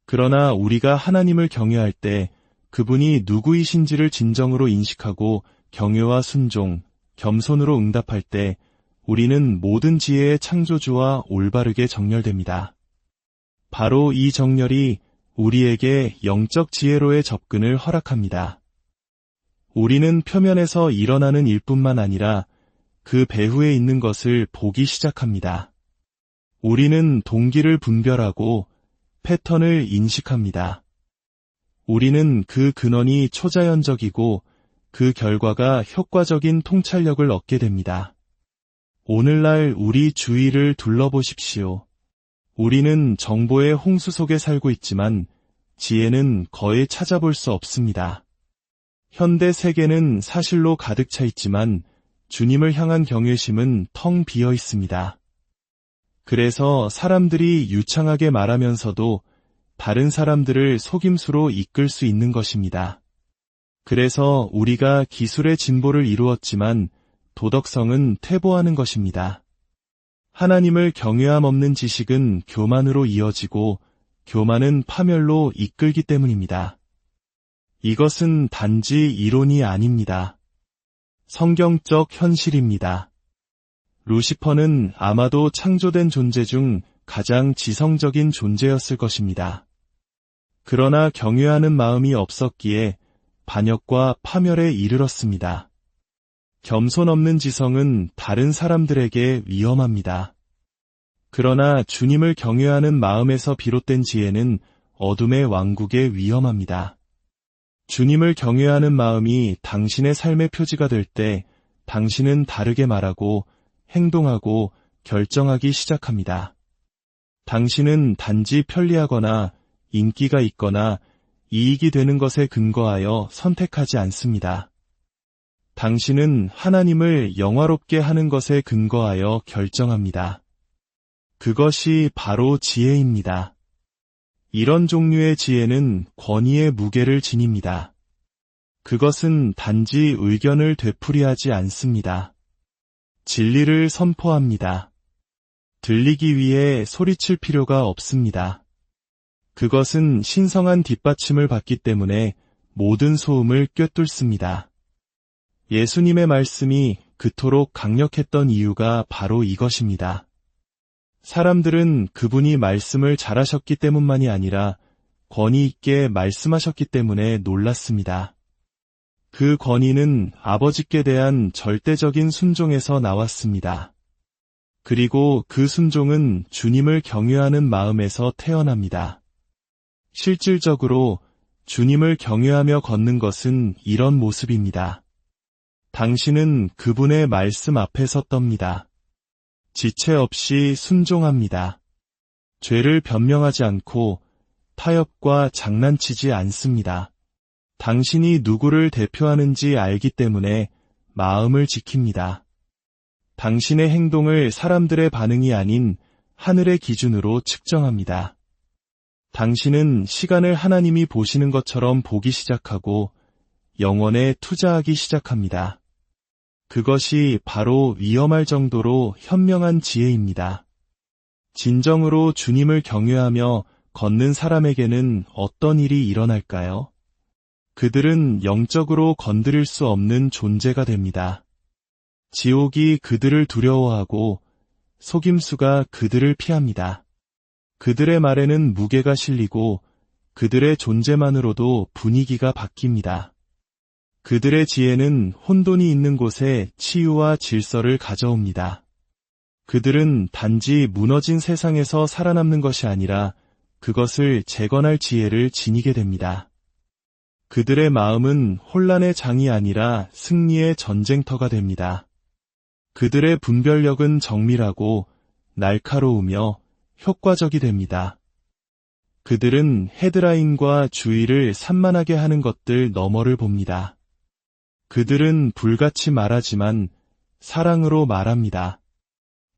그러나 우리가 하나님을 경외할 때 그분이 누구이신지를 진정으로 인식하고 경외와 순종, 겸손으로 응답할 때 우리는 모든 지혜의 창조주와 올바르게 정렬됩니다. 바로 이 정렬이 우리에게 영적 지혜로의 접근을 허락합니다. 우리는 표면에서 일어나는 일뿐만 아니라 그 배후에 있는 것을 보기 시작합니다. 우리는 동기를 분별하고 패턴을 인식합니다. 우리는 그 근원이 초자연적이고 그 결과가 효과적인 통찰력을 얻게 됩니다. 오늘날 우리 주위를 둘러보십시오. 우리는 정보의 홍수 속에 살고 있지만 지혜는 거의 찾아볼 수 없습니다. 현대 세계는 사실로 가득 차 있지만 주님을 향한 경외심은 텅 비어 있습니다. 그래서 사람들이 유창하게 말하면서도 다른 사람들을 속임수로 이끌 수 있는 것입니다. 그래서 우리가 기술의 진보를 이루었지만 도덕성은 퇴보하는 것입니다. 하나님을 경외함 없는 지식은 교만으로 이어지고 교만은 파멸로 이끌기 때문입니다. 이것은 단지 이론이 아닙니다. 성경적 현실입니다. 루시퍼는 아마도 창조된 존재 중 가장 지성적인 존재였을 것입니다. 그러나 경외하는 마음이 없었기에 반역과 파멸에 이르렀습니다. 겸손 없는 지성은 다른 사람들에게 위험합니다. 그러나 주님을 경외하는 마음에서 비롯된 지혜는 어둠의 왕국에 위험합니다. 주님을 경외하는 마음이 당신의 삶의 표지가 될 때 당신은 다르게 말하고 행동하고 결정하기 시작합니다. 당신은 단지 편리하거나 인기가 있거나 이익이 되는 것에 근거하여 선택하지 않습니다. 당신은 하나님을 영화롭게 하는 것에 근거하여 결정합니다. 그것이 바로 지혜입니다. 이런 종류의 지혜는 권위의 무게를 지닙니다. 그것은 단지 의견을 되풀이하지 않습니다. 진리를 선포합니다. 들리기 위해 소리칠 필요가 없습니다. 그것은 신성한 뒷받침을 받기 때문에 모든 소음을 꿰뚫습니다. 예수님의 말씀이 그토록 강력했던 이유가 바로 이것입니다. 사람들은 그분이 말씀을 잘하셨기 때문만이 아니라 권위 있게 말씀하셨기 때문에 놀랐습니다. 그 권위는 아버지께 대한 절대적인 순종에서 나왔습니다. 그리고 그 순종은 주님을 경외하는 마음에서 태어납니다. 실질적으로 주님을 경외하며 걷는 것은 이런 모습입니다. 당신은 그분의 말씀 앞에 섰답니다. 지체 없이 순종합니다. 죄를 변명하지 않고 타협과 장난치지 않습니다. 당신이 누구를 대표하는지 알기 때문에 마음을 지킵니다. 당신의 행동을 사람들의 반응이 아닌 하늘의 기준으로 측정합니다. 당신은 시간을 하나님이 보시는 것처럼 보기 시작하고 영혼에 투자하기 시작합니다. 그것이 바로 위험할 정도로 현명한 지혜입니다. 진정으로 주님을 경외하며 걷는 사람에게는 어떤 일이 일어날까요? 그들은 영적으로 건드릴 수 없는 존재가 됩니다. 지옥이 그들을 두려워하고 속임수가 그들을 피합니다. 그들의 말에는 무게가 실리고 그들의 존재만으로도 분위기가 바뀝니다. 그들의 지혜는 혼돈이 있는 곳에 치유와 질서를 가져옵니다. 그들은 단지 무너진 세상에서 살아남는 것이 아니라 그것을 재건할 지혜를 지니게 됩니다. 그들의 마음은 혼란의 장이 아니라 승리의 전쟁터가 됩니다. 그들의 분별력은 정밀하고 날카로우며 효과적이 됩니다. 그들은 헤드라인과 주의를 산만하게 하는 것들 너머를 봅니다. 그들은 불같이 말하지만 사랑으로 말합니다.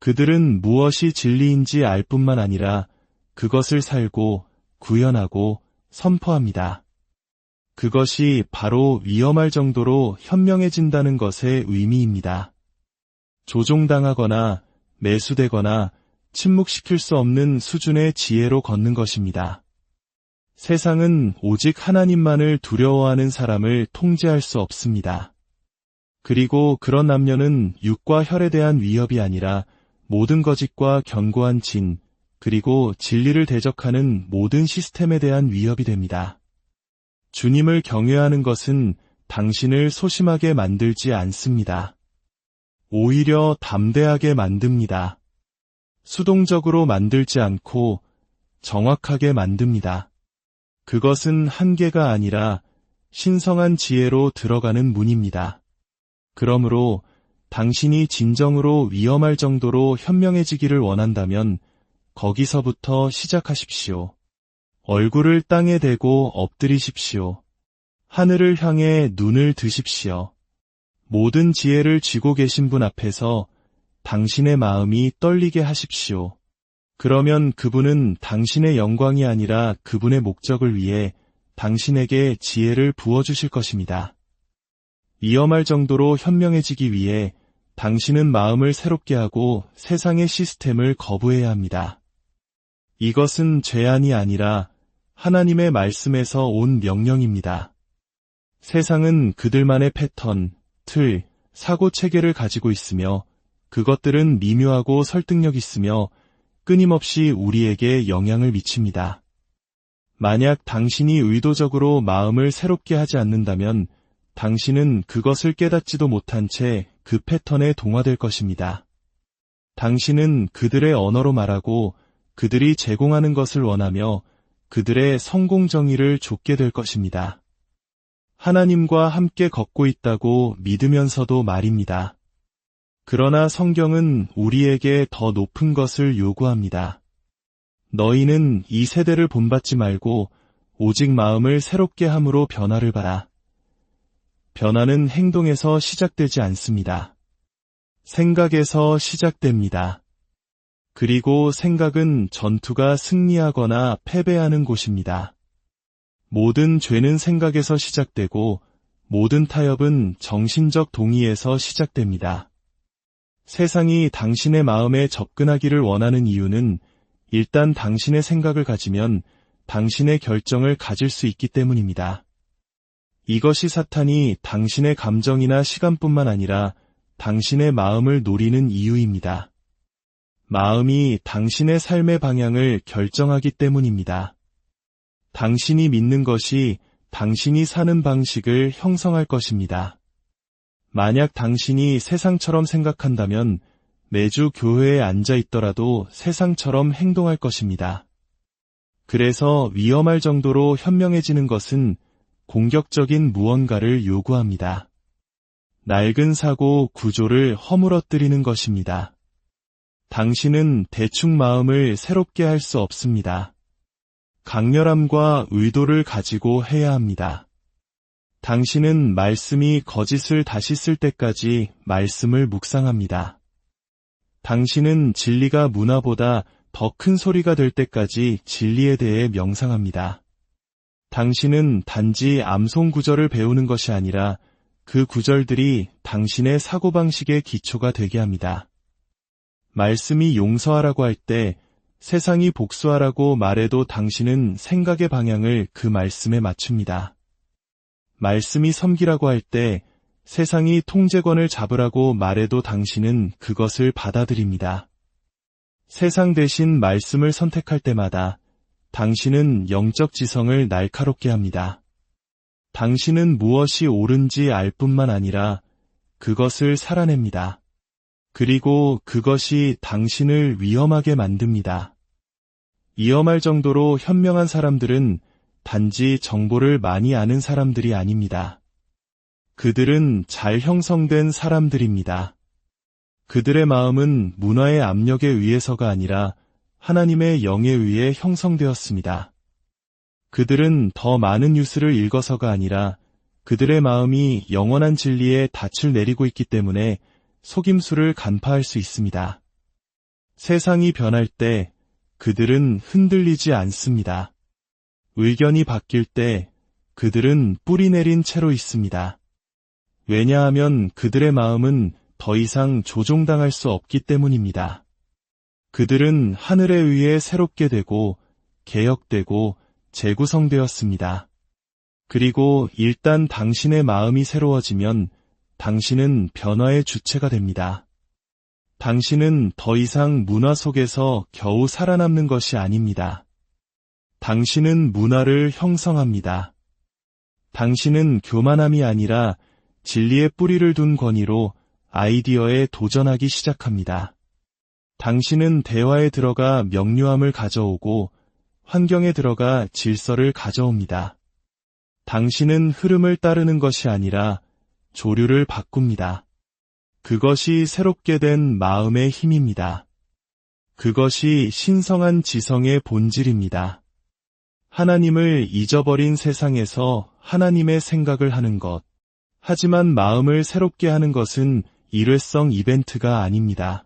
그들은 무엇이 진리인지 알 뿐만 아니라 그것을 살고 구현하고 선포합니다. 그것이 바로 위험할 정도로 현명해진다는 것의 의미입니다. 조종당하거나 매수되거나 침묵시킬 수 없는 수준의 지혜로 걷는 것입니다. 세상은 오직 하나님만을 두려워하는 사람을 통제할 수 없습니다. 그리고 그런 남녀는 육과 혈에 대한 위협이 아니라 모든 거짓과 견고한 진, 그리고 진리를 대적하는 모든 시스템에 대한 위협이 됩니다. 주님을 경외하는 것은 당신을 소심하게 만들지 않습니다. 오히려 담대하게 만듭니다. 수동적으로 만들지 않고 정확하게 만듭니다. 그것은 한계가 아니라 신성한 지혜로 들어가는 문입니다. 그러므로 당신이 진정으로 위험할 정도로 현명해지기를 원한다면 거기서부터 시작하십시오. 얼굴을 땅에 대고 엎드리십시오. 하늘을 향해 눈을 드십시오. 모든 지혜를 쥐고 계신 분 앞에서 당신의 마음이 떨리게 하십시오. 그러면 그분은 당신의 영광이 아니라 그분의 목적을 위해 당신에게 지혜를 부어주실 것입니다. 위험할 정도로 현명해지기 위해 당신은 마음을 새롭게 하고 세상의 시스템을 거부해야 합니다. 이것은 제안이 아니라 하나님의 말씀에서 온 명령입니다. 세상은 그들만의 패턴, 틀, 사고 체계를 가지고 있으며 그것들은 미묘하고 설득력 있으며 끊임없이 우리에게 영향을 미칩니다. 만약 당신이 의도적으로 마음을 새롭게 하지 않는다면 당신은 그것을 깨닫지도 못한 채 그 패턴에 동화될 것입니다. 당신은 그들의 언어로 말하고 그들이 제공하는 것을 원하며 그들의 성공 정의를 좇게 될 것입니다. 하나님과 함께 걷고 있다고 믿으면서도 말입니다. 그러나 성경은 우리에게 더 높은 것을 요구합니다. 너희는 이 세대를 본받지 말고 오직 마음을 새롭게 함으로 변화를 봐라. 변화는 행동에서 시작되지 않습니다. 생각에서 시작됩니다. 그리고 생각은 전투가 승리하거나 패배하는 곳입니다. 모든 죄는 생각에서 시작되고 모든 타협은 정신적 동의에서 시작됩니다. 세상이 당신의 마음에 접근하기를 원하는 이유는 일단 당신의 생각을 가지면 당신의 결정을 가질 수 있기 때문입니다. 이것이 사탄이 당신의 감정이나 시간뿐만 아니라 당신의 마음을 노리는 이유입니다. 마음이 당신의 삶의 방향을 결정하기 때문입니다. 당신이 믿는 것이 당신이 사는 방식을 형성할 것입니다. 만약 당신이 세상처럼 생각한다면 매주 교회에 앉아 있더라도 세상처럼 행동할 것입니다. 그래서 위험할 정도로 현명해지는 것은 공격적인 무언가를 요구합니다. 낡은 사고 구조를 허물어뜨리는 것입니다. 당신은 대충 마음을 새롭게 할 수 없습니다. 강렬함과 의도를 가지고 해야 합니다. 당신은 말씀이 거짓을 다시 쓸 때까지 말씀을 묵상합니다. 당신은 진리가 문화보다 더 큰 소리가 될 때까지 진리에 대해 명상합니다. 당신은 단지 암송 구절을 배우는 것이 아니라 그 구절들이 당신의 사고방식의 기초가 되게 합니다. 말씀이 용서하라고 할 때 세상이 복수하라고 말해도 당신은 생각의 방향을 그 말씀에 맞춥니다. 말씀이 섬기라고 할 때 세상이 통제권을 잡으라고 말해도 당신은 그것을 받아들입니다. 세상 대신 말씀을 선택할 때마다 당신은 영적 지성을 날카롭게 합니다. 당신은 무엇이 옳은지 알 뿐만 아니라 그것을 살아냅니다. 그리고 그것이 당신을 위험하게 만듭니다. 위험할 정도로 현명한 사람들은 단지 정보를 많이 아는 사람들이 아닙니다. 그들은 잘 형성된 사람들입니다. 그들의 마음은 문화의 압력에 의해서가 아니라 하나님의 영에 의해 형성되었습니다. 그들은 더 많은 뉴스를 읽어서가 아니라 그들의 마음이 영원한 진리에 닻을 내리고 있기 때문에 속임수를 간파할 수 있습니다. 세상이 변할 때 그들은 흔들리지 않습니다. 의견이 바뀔 때 그들은 뿌리 내린 채로 있습니다. 왜냐하면 그들의 마음은 더 이상 조종당할 수 없기 때문입니다. 그들은 하늘에 의해 새롭게 되고 개혁되고 재구성되었습니다. 그리고 일단 당신의 마음이 새로워지면 당신은 변화의 주체가 됩니다. 당신은 더 이상 문화 속에서 겨우 살아남는 것이 아닙니다. 당신은 문화를 형성합니다. 당신은 교만함이 아니라 진리의 뿌리를 둔 권위로 아이디어에 도전하기 시작합니다. 당신은 대화에 들어가 명료함을 가져오고 환경에 들어가 질서를 가져옵니다. 당신은 흐름을 따르는 것이 아니라 조류를 바꿉니다. 그것이 새롭게 된 마음의 힘입니다. 그것이 신성한 지성의 본질입니다. 하나님을 잊어버린 세상에서 하나님의 생각을 하는 것. 하지만 마음을 새롭게 하는 것은 일회성 이벤트가 아닙니다.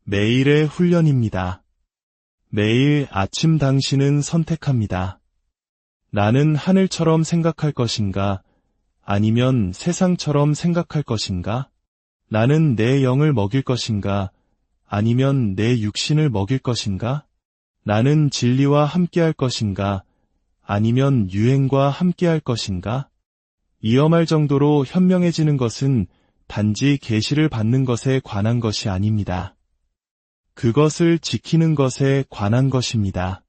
매일의 훈련입니다. 매일 아침 당신은 선택합니다. 나는 하늘처럼 생각할 것인가? 아니면 세상처럼 생각할 것인가? 나는 내 영을 먹일 것인가? 아니면 내 육신을 먹일 것인가? 나는 진리와 함께할 것인가? 아니면 유행과 함께할 것인가? 위험할 정도로 현명해지는 것은 단지 계시를 받는 것에 관한 것이 아닙니다. 그것을 지키는 것에 관한 것입니다.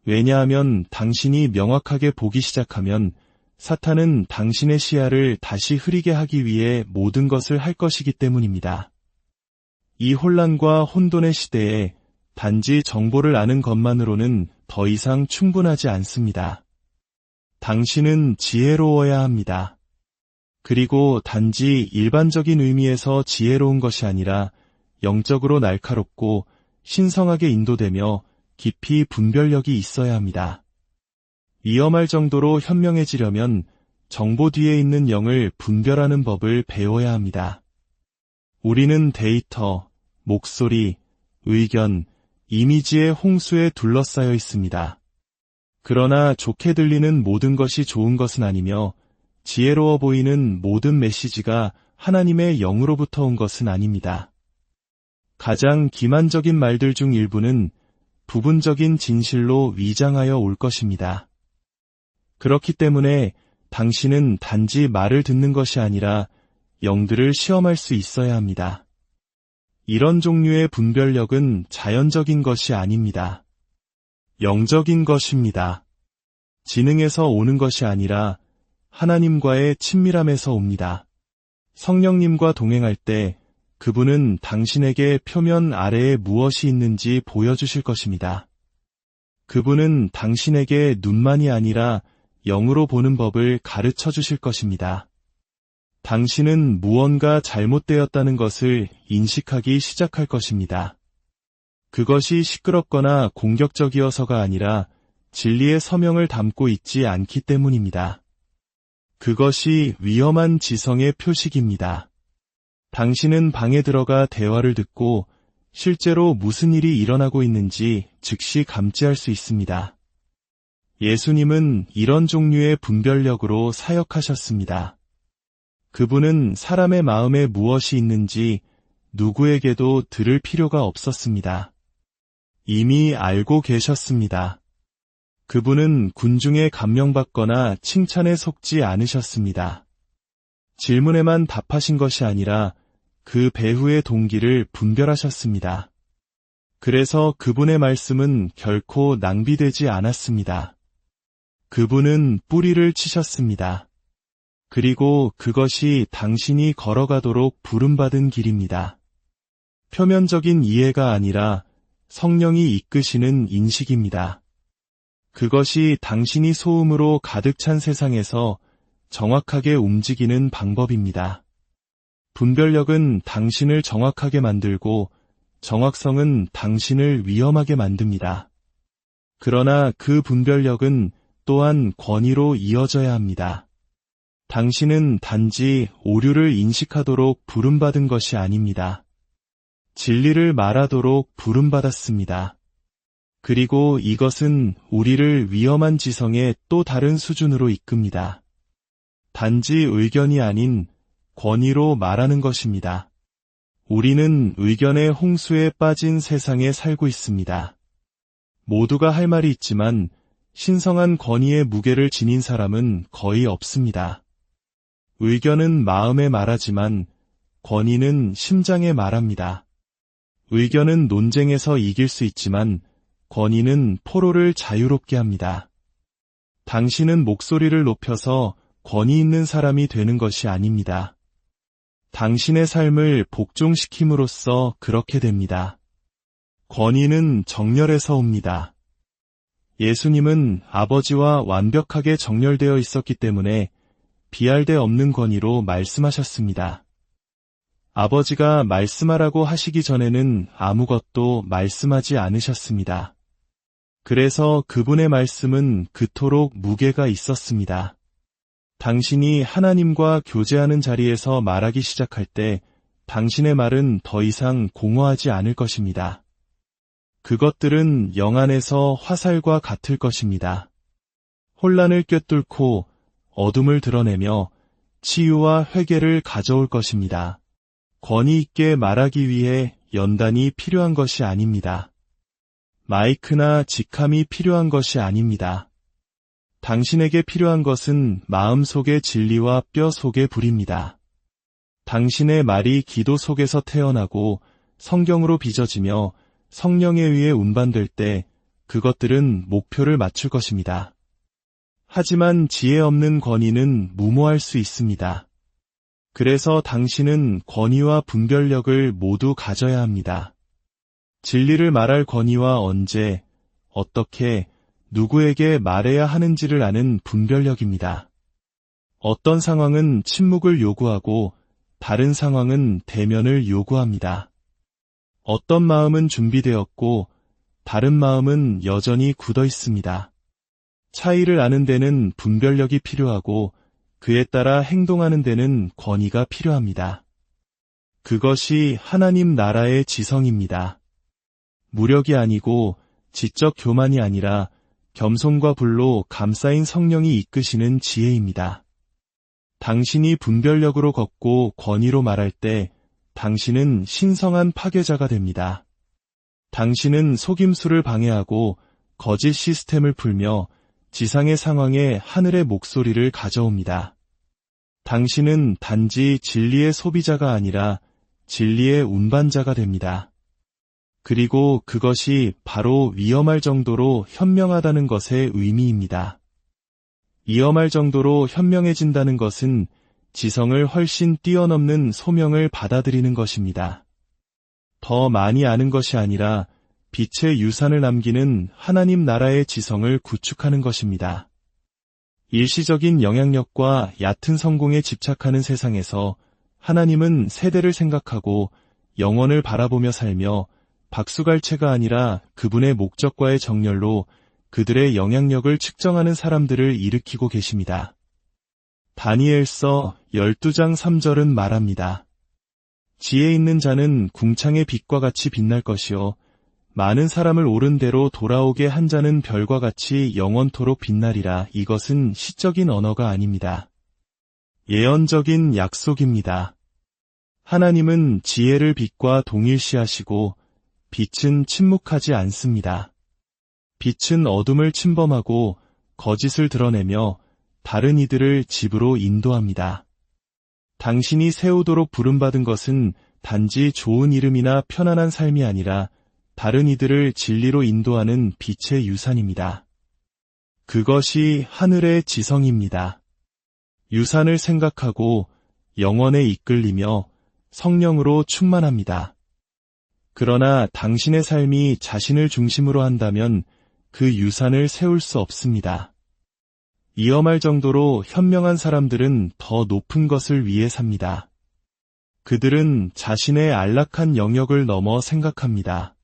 왜냐하면 당신이 명확하게 보기 시작하면 사탄은 당신의 시야를 다시 흐리게 하기 위해 모든 것을 할 것이기 때문입니다. 이 혼란과 혼돈의 시대에 단지 정보를 아는 것만으로는 더 이상 충분하지 않습니다. 당신은 지혜로워야 합니다. 그리고 단지 일반적인 의미에서 지혜로운 것이 아니라 영적으로 날카롭고 신성하게 인도되며 깊이 분별력이 있어야 합니다. 위험할 정도로 현명해지려면 정보 뒤에 있는 영을 분별하는 법을 배워야 합니다. 우리는 데이터, 목소리, 의견, 이미지의 홍수에 둘러싸여 있습니다. 그러나 좋게 들리는 모든 것이 좋은 것은 아니며 지혜로워 보이는 모든 메시지가 하나님의 영으로부터 온 것은 아닙니다. 가장 기만적인 말들 중 일부는 부분적인 진실로 위장하여 올 것입니다. 그렇기 때문에 당신은 단지 말을 듣는 것이 아니라 영들을 시험할 수 있어야 합니다. 이런 종류의 분별력은 자연적인 것이 아닙니다. 영적인 것입니다. 지능에서 오는 것이 아니라 하나님과의 친밀함에서 옵니다. 성령님과 동행할 때 그분은 당신에게 표면 아래에 무엇이 있는지 보여주실 것입니다. 그분은 당신에게 눈만이 아니라 영으로 보는 법을 가르쳐 주실 것입니다. 당신은 무언가 잘못되었다는 것을 인식하기 시작할 것입니다. 그것이 시끄럽거나 공격적이어서가 아니라 진리의 서명을 담고 있지 않기 때문입니다. 그것이 위험한 지성의 표식입니다. 당신은 방에 들어가 대화를 듣고 실제로 무슨 일이 일어나고 있는지 즉시 감지할 수 있습니다. 예수님은 이런 종류의 분별력으로 사역하셨습니다. 그분은 사람의 마음에 무엇이 있는지 누구에게도 들을 필요가 없었습니다. 이미 알고 계셨습니다. 그분은 군중에 감명받거나 칭찬에 속지 않으셨습니다. 질문에만 답하신 것이 아니라 그 배후의 동기를 분별하셨습니다. 그래서 그분의 말씀은 결코 낭비되지 않았습니다. 그분은 뿌리를 치셨습니다. 그리고 그것이 당신이 걸어가도록 부름받은 길입니다. 표면적인 이해가 아니라 성령이 이끄시는 인식입니다. 그것이 당신이 소음으로 가득 찬 세상에서 정확하게 움직이는 방법입니다. 분별력은 당신을 정확하게 만들고 정확성은 당신을 위험하게 만듭니다. 그러나 그 분별력은 또한 권위로 이어져야 합니다. 당신은 단지 오류를 인식하도록 부름받은 것이 아닙니다. 진리를 말하도록 부름받았습니다. 그리고 이것은 우리를 위험한 지성의 또 다른 수준으로 이끕니다. 단지 의견이 아닌 권위로 말하는 것입니다. 우리는 의견의 홍수에 빠진 세상에 살고 있습니다. 모두가 할 말이 있지만 신성한 권위의 무게를 지닌 사람은 거의 없습니다. 의견은 마음에 말하지만 권위는 심장에 말합니다. 의견은 논쟁에서 이길 수 있지만 권위는 포로를 자유롭게 합니다. 당신은 목소리를 높여서 권위 있는 사람이 되는 것이 아닙니다. 당신의 삶을 복종시킴으로써 그렇게 됩니다. 권위는 정렬에서 옵니다. 예수님은 아버지와 완벽하게 정렬되어 있었기 때문에 비할 데 없는 권위로 말씀하셨습니다. 아버지가 말씀하라고 하시기 전에는 아무것도 말씀하지 않으셨습니다. 그래서 그분의 말씀은 그토록 무게가 있었습니다. 당신이 하나님과 교제하는 자리에서 말하기 시작할 때 당신의 말은 더 이상 공허하지 않을 것입니다. 그것들은 영 안에서 화살과 같을 것입니다. 혼란을 꿰뚫고 어둠을 드러내며 치유와 회개를 가져올 것입니다. 권위 있게 말하기 위해 연단이 필요한 것이 아닙니다. 마이크나 직함이 필요한 것이 아닙니다. 당신에게 필요한 것은 마음속의 진리와 뼈 속의 불입니다. 당신의 말이 기도 속에서 태어나고 성경으로 빚어지며 성령에 의해 운반될 때 그것들은 목표를 맞출 것입니다. 하지만 지혜 없는 권위는 무모할 수 있습니다. 그래서 당신은 권위와 분별력을 모두 가져야 합니다. 진리를 말할 권위와 언제, 어떻게, 누구에게 말해야 하는지를 아는 분별력입니다. 어떤 상황은 침묵을 요구하고 다른 상황은 대면을 요구합니다. 어떤 마음은 준비되었고 다른 마음은 여전히 굳어 있습니다. 차이를 아는 데는 분별력이 필요하고 그에 따라 행동하는 데는 권위가 필요합니다. 그것이 하나님 나라의 지성입니다. 무력이 아니고 지적 교만이 아니라 겸손과 불로 감싸인 성령이 이끄시는 지혜입니다. 당신이 분별력으로 걷고 권위로 말할 때 당신은 신성한 파괴자가 됩니다. 당신은 속임수를 방해하고 거짓 시스템을 풀며 지상의 상황에 하늘의 목소리를 가져옵니다. 당신은 단지 진리의 소비자가 아니라 진리의 운반자가 됩니다. 그리고 그것이 바로 위험할 정도로 현명하다는 것의 의미입니다. 위험할 정도로 현명해진다는 것은 지성을 훨씬 뛰어넘는 소명을 받아들이는 것입니다. 더 많이 아는 것이 아니라 빛의 유산을 남기는 하나님 나라의 지성을 구축하는 것입니다. 일시적인 영향력과 얕은 성공에 집착하는 세상에서 하나님은 세대를 생각하고 영원을 바라보며 살며 박수갈채가 아니라 그분의 목적과의 정렬로 그들의 영향력을 측정하는 사람들을 일으키고 계십니다. 다니엘서 12장 3절은 말합니다. 지혜 있는 자는 궁창의 빛과 같이 빛날 것이요 많은 사람을 옳은 대로 돌아오게 한 자는 별과 같이 영원토록 빛나리라. 이것은 시적인 언어가 아닙니다. 예언적인 약속입니다. 하나님은 지혜를 빛과 동일시하시고 빛은 침묵하지 않습니다. 빛은 어둠을 침범하고 거짓을 드러내며 다른 이들을 집으로 인도합니다. 당신이 세우도록 부름받은 것은 단지 좋은 이름이나 편안한 삶이 아니라 다른 이들을 진리로 인도하는 빛의 유산입니다. 그것이 하늘의 지성입니다. 유산을 생각하고 영원에 이끌리며 성령으로 충만합니다. 그러나 당신의 삶이 자신을 중심으로 한다면 그 유산을 세울 수 없습니다. 위험할 정도로 현명한 사람들은 더 높은 것을 위해 삽니다. 그들은 자신의 안락한 영역을 넘어 생각합니다.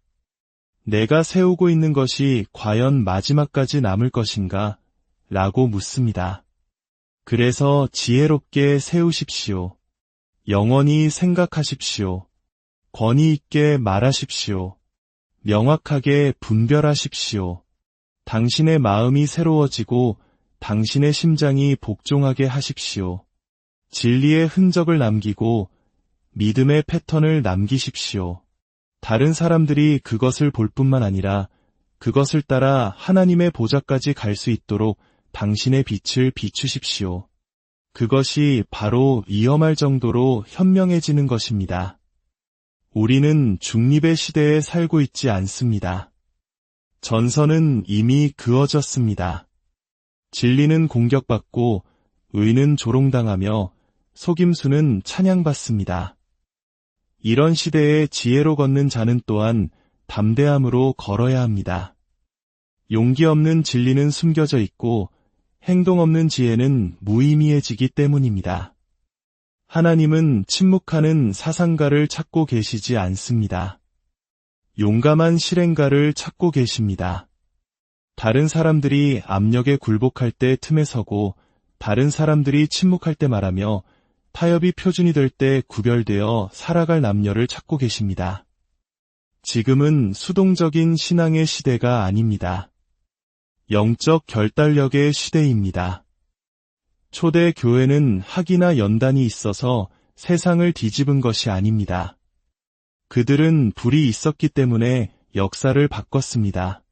내가 세우고 있는 것이 과연 마지막까지 남을 것인가? 라고 묻습니다. 그래서 지혜롭게 세우십시오. 영원히 생각하십시오. 권위 있게 말하십시오. 명확하게 분별하십시오. 당신의 마음이 새로워지고 당신의 심장이 복종하게 하십시오. 진리의 흔적을 남기고 믿음의 패턴을 남기십시오. 다른 사람들이 그것을 볼 뿐만 아니라 그것을 따라 하나님의 보좌까지 갈 수 있도록 당신의 빛을 비추십시오. 그것이 바로 위험할 정도로 현명해지는 것입니다. 우리는 중립의 시대에 살고 있지 않습니다. 전선은 이미 그어졌습니다. 진리는 공격받고 의는 조롱당하며 속임수는 찬양받습니다. 이런 시대에 지혜로 걷는 자는 또한 담대함으로 걸어야 합니다. 용기 없는 진리는 숨겨져 있고 행동 없는 지혜는 무의미해지기 때문입니다. 하나님은 침묵하는 사상가를 찾고 계시지 않습니다. 용감한 실행가를 찾고 계십니다. 다른 사람들이 압력에 굴복할 때 틈에 서고 다른 사람들이 침묵할 때 말하며 타협이 표준이 될 때 구별되어 살아갈 남녀를 찾고 계십니다. 지금은 수동적인 신앙의 시대가 아닙니다. 영적 결단력의 시대입니다. 초대 교회는 학이나 연단이 있어서 세상을 뒤집은 것이 아닙니다. 그들은 불이 있었기 때문에 역사를 바꿨습니다.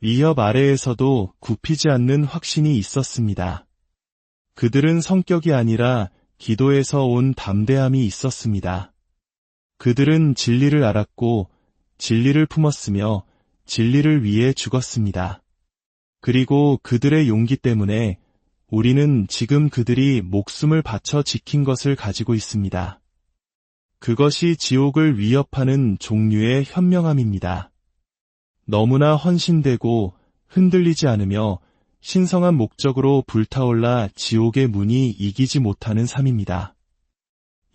위협 아래에서도 굽히지 않는 확신이 있었습니다. 그들은 성격이 아니라 기도에서 온 담대함이 있었습니다. 그들은 진리를 알았고 진리를 품었으며 진리를 위해 죽었습니다. 그리고 그들의 용기 때문에 우리는 지금 그들이 목숨을 바쳐 지킨 것을 가지고 있습니다. 그것이 지옥을 위협하는 종류의 현명함입니다. 너무나 헌신되고 흔들리지 않으며 신성한 목적으로 불타올라 지옥의 문이 이기지 못하는 삶입니다.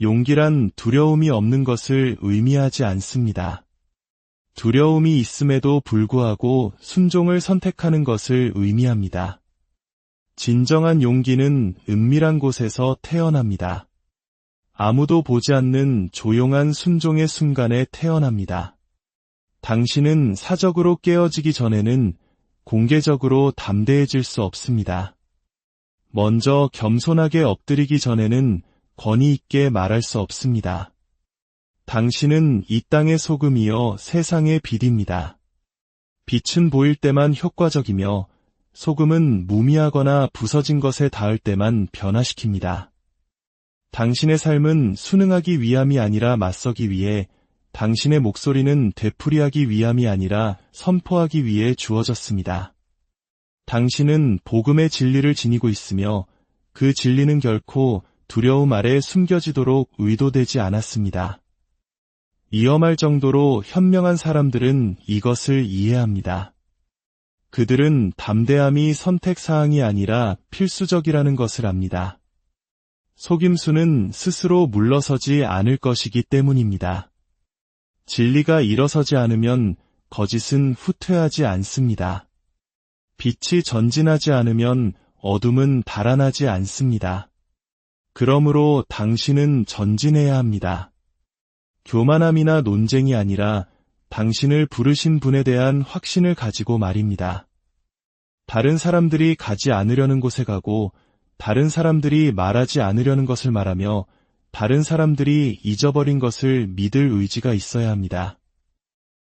용기란 두려움이 없는 것을 의미하지 않습니다. 두려움이 있음에도 불구하고 순종을 선택하는 것을 의미합니다. 진정한 용기는 은밀한 곳에서 태어납니다. 아무도 보지 않는 조용한 순종의 순간에 태어납니다. 당신은 사적으로 깨어지기 전에는 공개적으로 담대해질 수 없습니다. 먼저 겸손하게 엎드리기 전에는 권위 있게 말할 수 없습니다. 당신은 이 땅의 소금이요 세상의 빛입니다. 빛은 보일 때만 효과적이며 소금은 무미하거나 부서진 것에 닿을 때만 변화시킵니다. 당신의 삶은 순응하기 위함이 아니라 맞서기 위해, 당신의 목소리는 되풀이하기 위함이 아니라 선포하기 위해 주어졌습니다. 당신은 복음의 진리를 지니고 있으며 그 진리는 결코 두려움 아래 숨겨지도록 의도되지 않았습니다. 위험할 정도로 현명한 사람들은 이것을 이해합니다. 그들은 담대함이 선택사항이 아니라 필수적이라는 것을 압니다. 속임수는 스스로 물러서지 않을 것이기 때문입니다. 진리가 일어서지 않으면 거짓은 후퇴하지 않습니다. 빛이 전진하지 않으면 어둠은 달아나지 않습니다. 그러므로 당신은 전진해야 합니다. 교만함이나 논쟁이 아니라 당신을 부르신 분에 대한 확신을 가지고 말입니다. 다른 사람들이 가지 않으려는 곳에 가고, 다른 사람들이 말하지 않으려는 것을 말하며, 다른 사람들이 잊어버린 것을 믿을 의지가 있어야 합니다.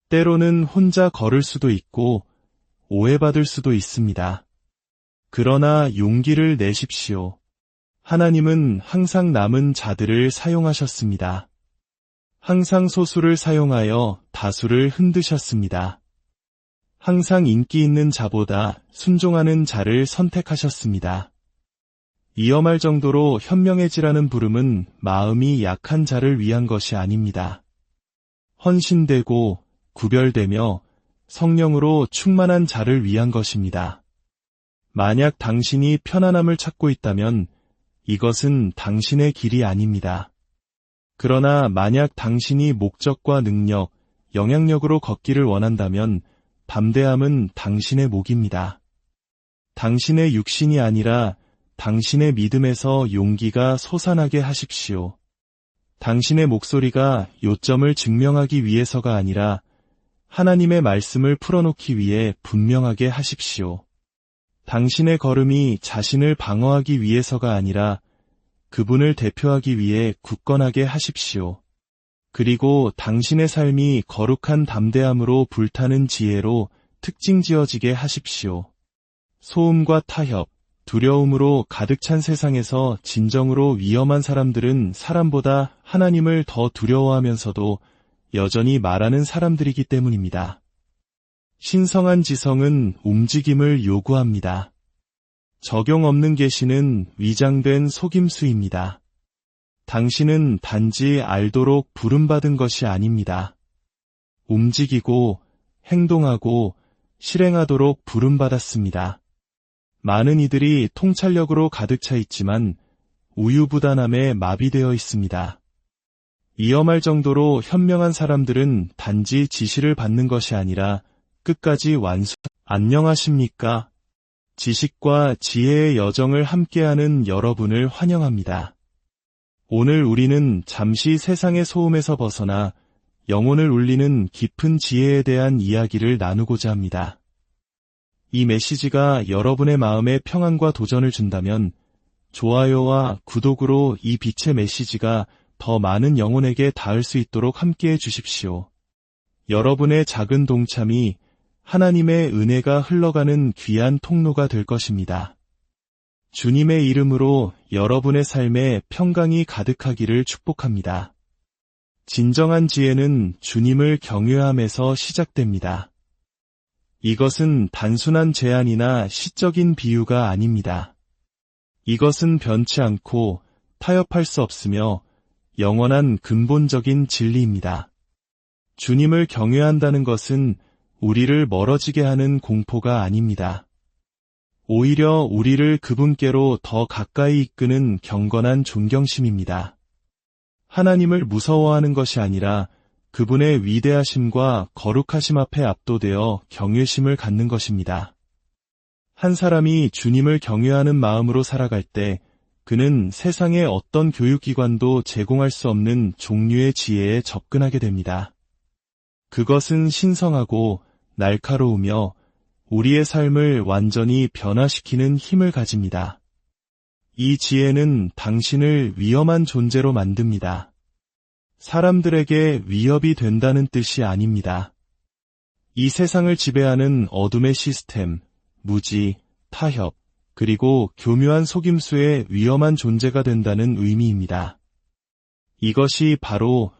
때로는 혼자 걸을 수도 있고 오해받을 수도 있습니다. 그러나 용기를 내십시오. 하나님은 항상 남은 자들을 사용하셨습니다. 항상 소수를 사용하여 다수를 흔드셨습니다. 항상 인기 있는 자보다 순종하는 자를 선택하셨습니다. 위험할 정도로 현명해지라는 부름은 마음이 약한 자를 위한 것이 아닙니다. 헌신되고 구별되며 성령으로 충만한 자를 위한 것입니다. 만약 당신이 편안함을 찾고 있다면 이것은 당신의 길이 아닙니다. 그러나 만약 당신이 목적과 능력, 영향력으로 걷기를 원한다면 담대함은 당신의 목입니다. 당신의 육신이 아니라 당신의 믿음에서 용기가 솟아나게 하십시오. 당신의 목소리가 요점을 증명하기 위해서가 아니라 하나님의 말씀을 풀어놓기 위해 분명하게 하십시오. 당신의 걸음이 자신을 방어하기 위해서가 아니라 그분을 대표하기 위해 굳건하게 하십시오. 그리고 당신의 삶이 거룩한 담대함으로 불타는 지혜로 특징 지어지게 하십시오. 소음과 타협, 두려움으로 가득 찬 세상에서 진정으로 위험한 사람들은 사람보다 하나님을 더 두려워하면서도 여전히 말하는 사람들이기 때문입니다. 신성한 지성은 움직임을 요구합니다. 적용 없는 계시는 위장된 속임수입니다. 당신은 단지 알도록 부름받은 것이 아닙니다. 움직이고 행동하고 실행하도록 부름받았습니다. 많은 이들이 통찰력으로 가득 차 있지만 우유부단함에 마비되어 있습니다. 위험할 정도로 현명한 사람들은 단지 지시를 받는 것이 아니라 끝까지 안녕하십니까? 지식과 지혜의 여정을 함께하는 여러분을 환영합니다. 오늘 우리는 잠시 세상의 소음에서 벗어나 영혼을 울리는 깊은 지혜에 대한 이야기를 나누고자 합니다. 이 메시지가 여러분의 마음에 평안과 도전을 준다면 좋아요와 구독으로 이 빛의 메시지가 더 많은 영혼에게 닿을 수 있도록 함께해 주십시오. 여러분의 작은 동참이 하나님의 은혜가 흘러가는 귀한 통로가 될 것입니다. 주님의 이름으로 여러분의 삶에 평강이 가득하기를 축복합니다. 진정한 지혜는 주님을 경외함에서 시작됩니다. 이것은 단순한 제안이나 시적인 비유가 아닙니다. 이것은 변치 않고 타협할 수 없으며 영원한 근본적인 진리입니다. 주님을 경외한다는 것은 우리를 멀어지게 하는 공포가 아닙니다. 오히려 우리를 그분께로 더 가까이 이끄는 경건한 존경심입니다. 하나님을 무서워하는 것이 아니라 그분의 위대하심과 거룩하심 앞에 압도되어 경외심을 갖는 것입니다. 한 사람이 주님을 경외하는 마음으로 살아갈 때 그는 세상의 어떤 교육기관도 제공할 수 없는 종류의 지혜에 접근하게 됩니다. 그것은 신성하고 날카로우며 우리의 삶을 완전히 변화시키는 힘을 가집니다. 이 지혜는 당신을 위험한 존재로 만듭니다. 사람들에게 위협이 된다는 뜻이 아닙니다. 이 세상을 지배하는 어둠의 시스템, 무지, 타협, 그리고 교묘한 속임수의 위험한 존재가 된다는 의미입니다. 이것이 바로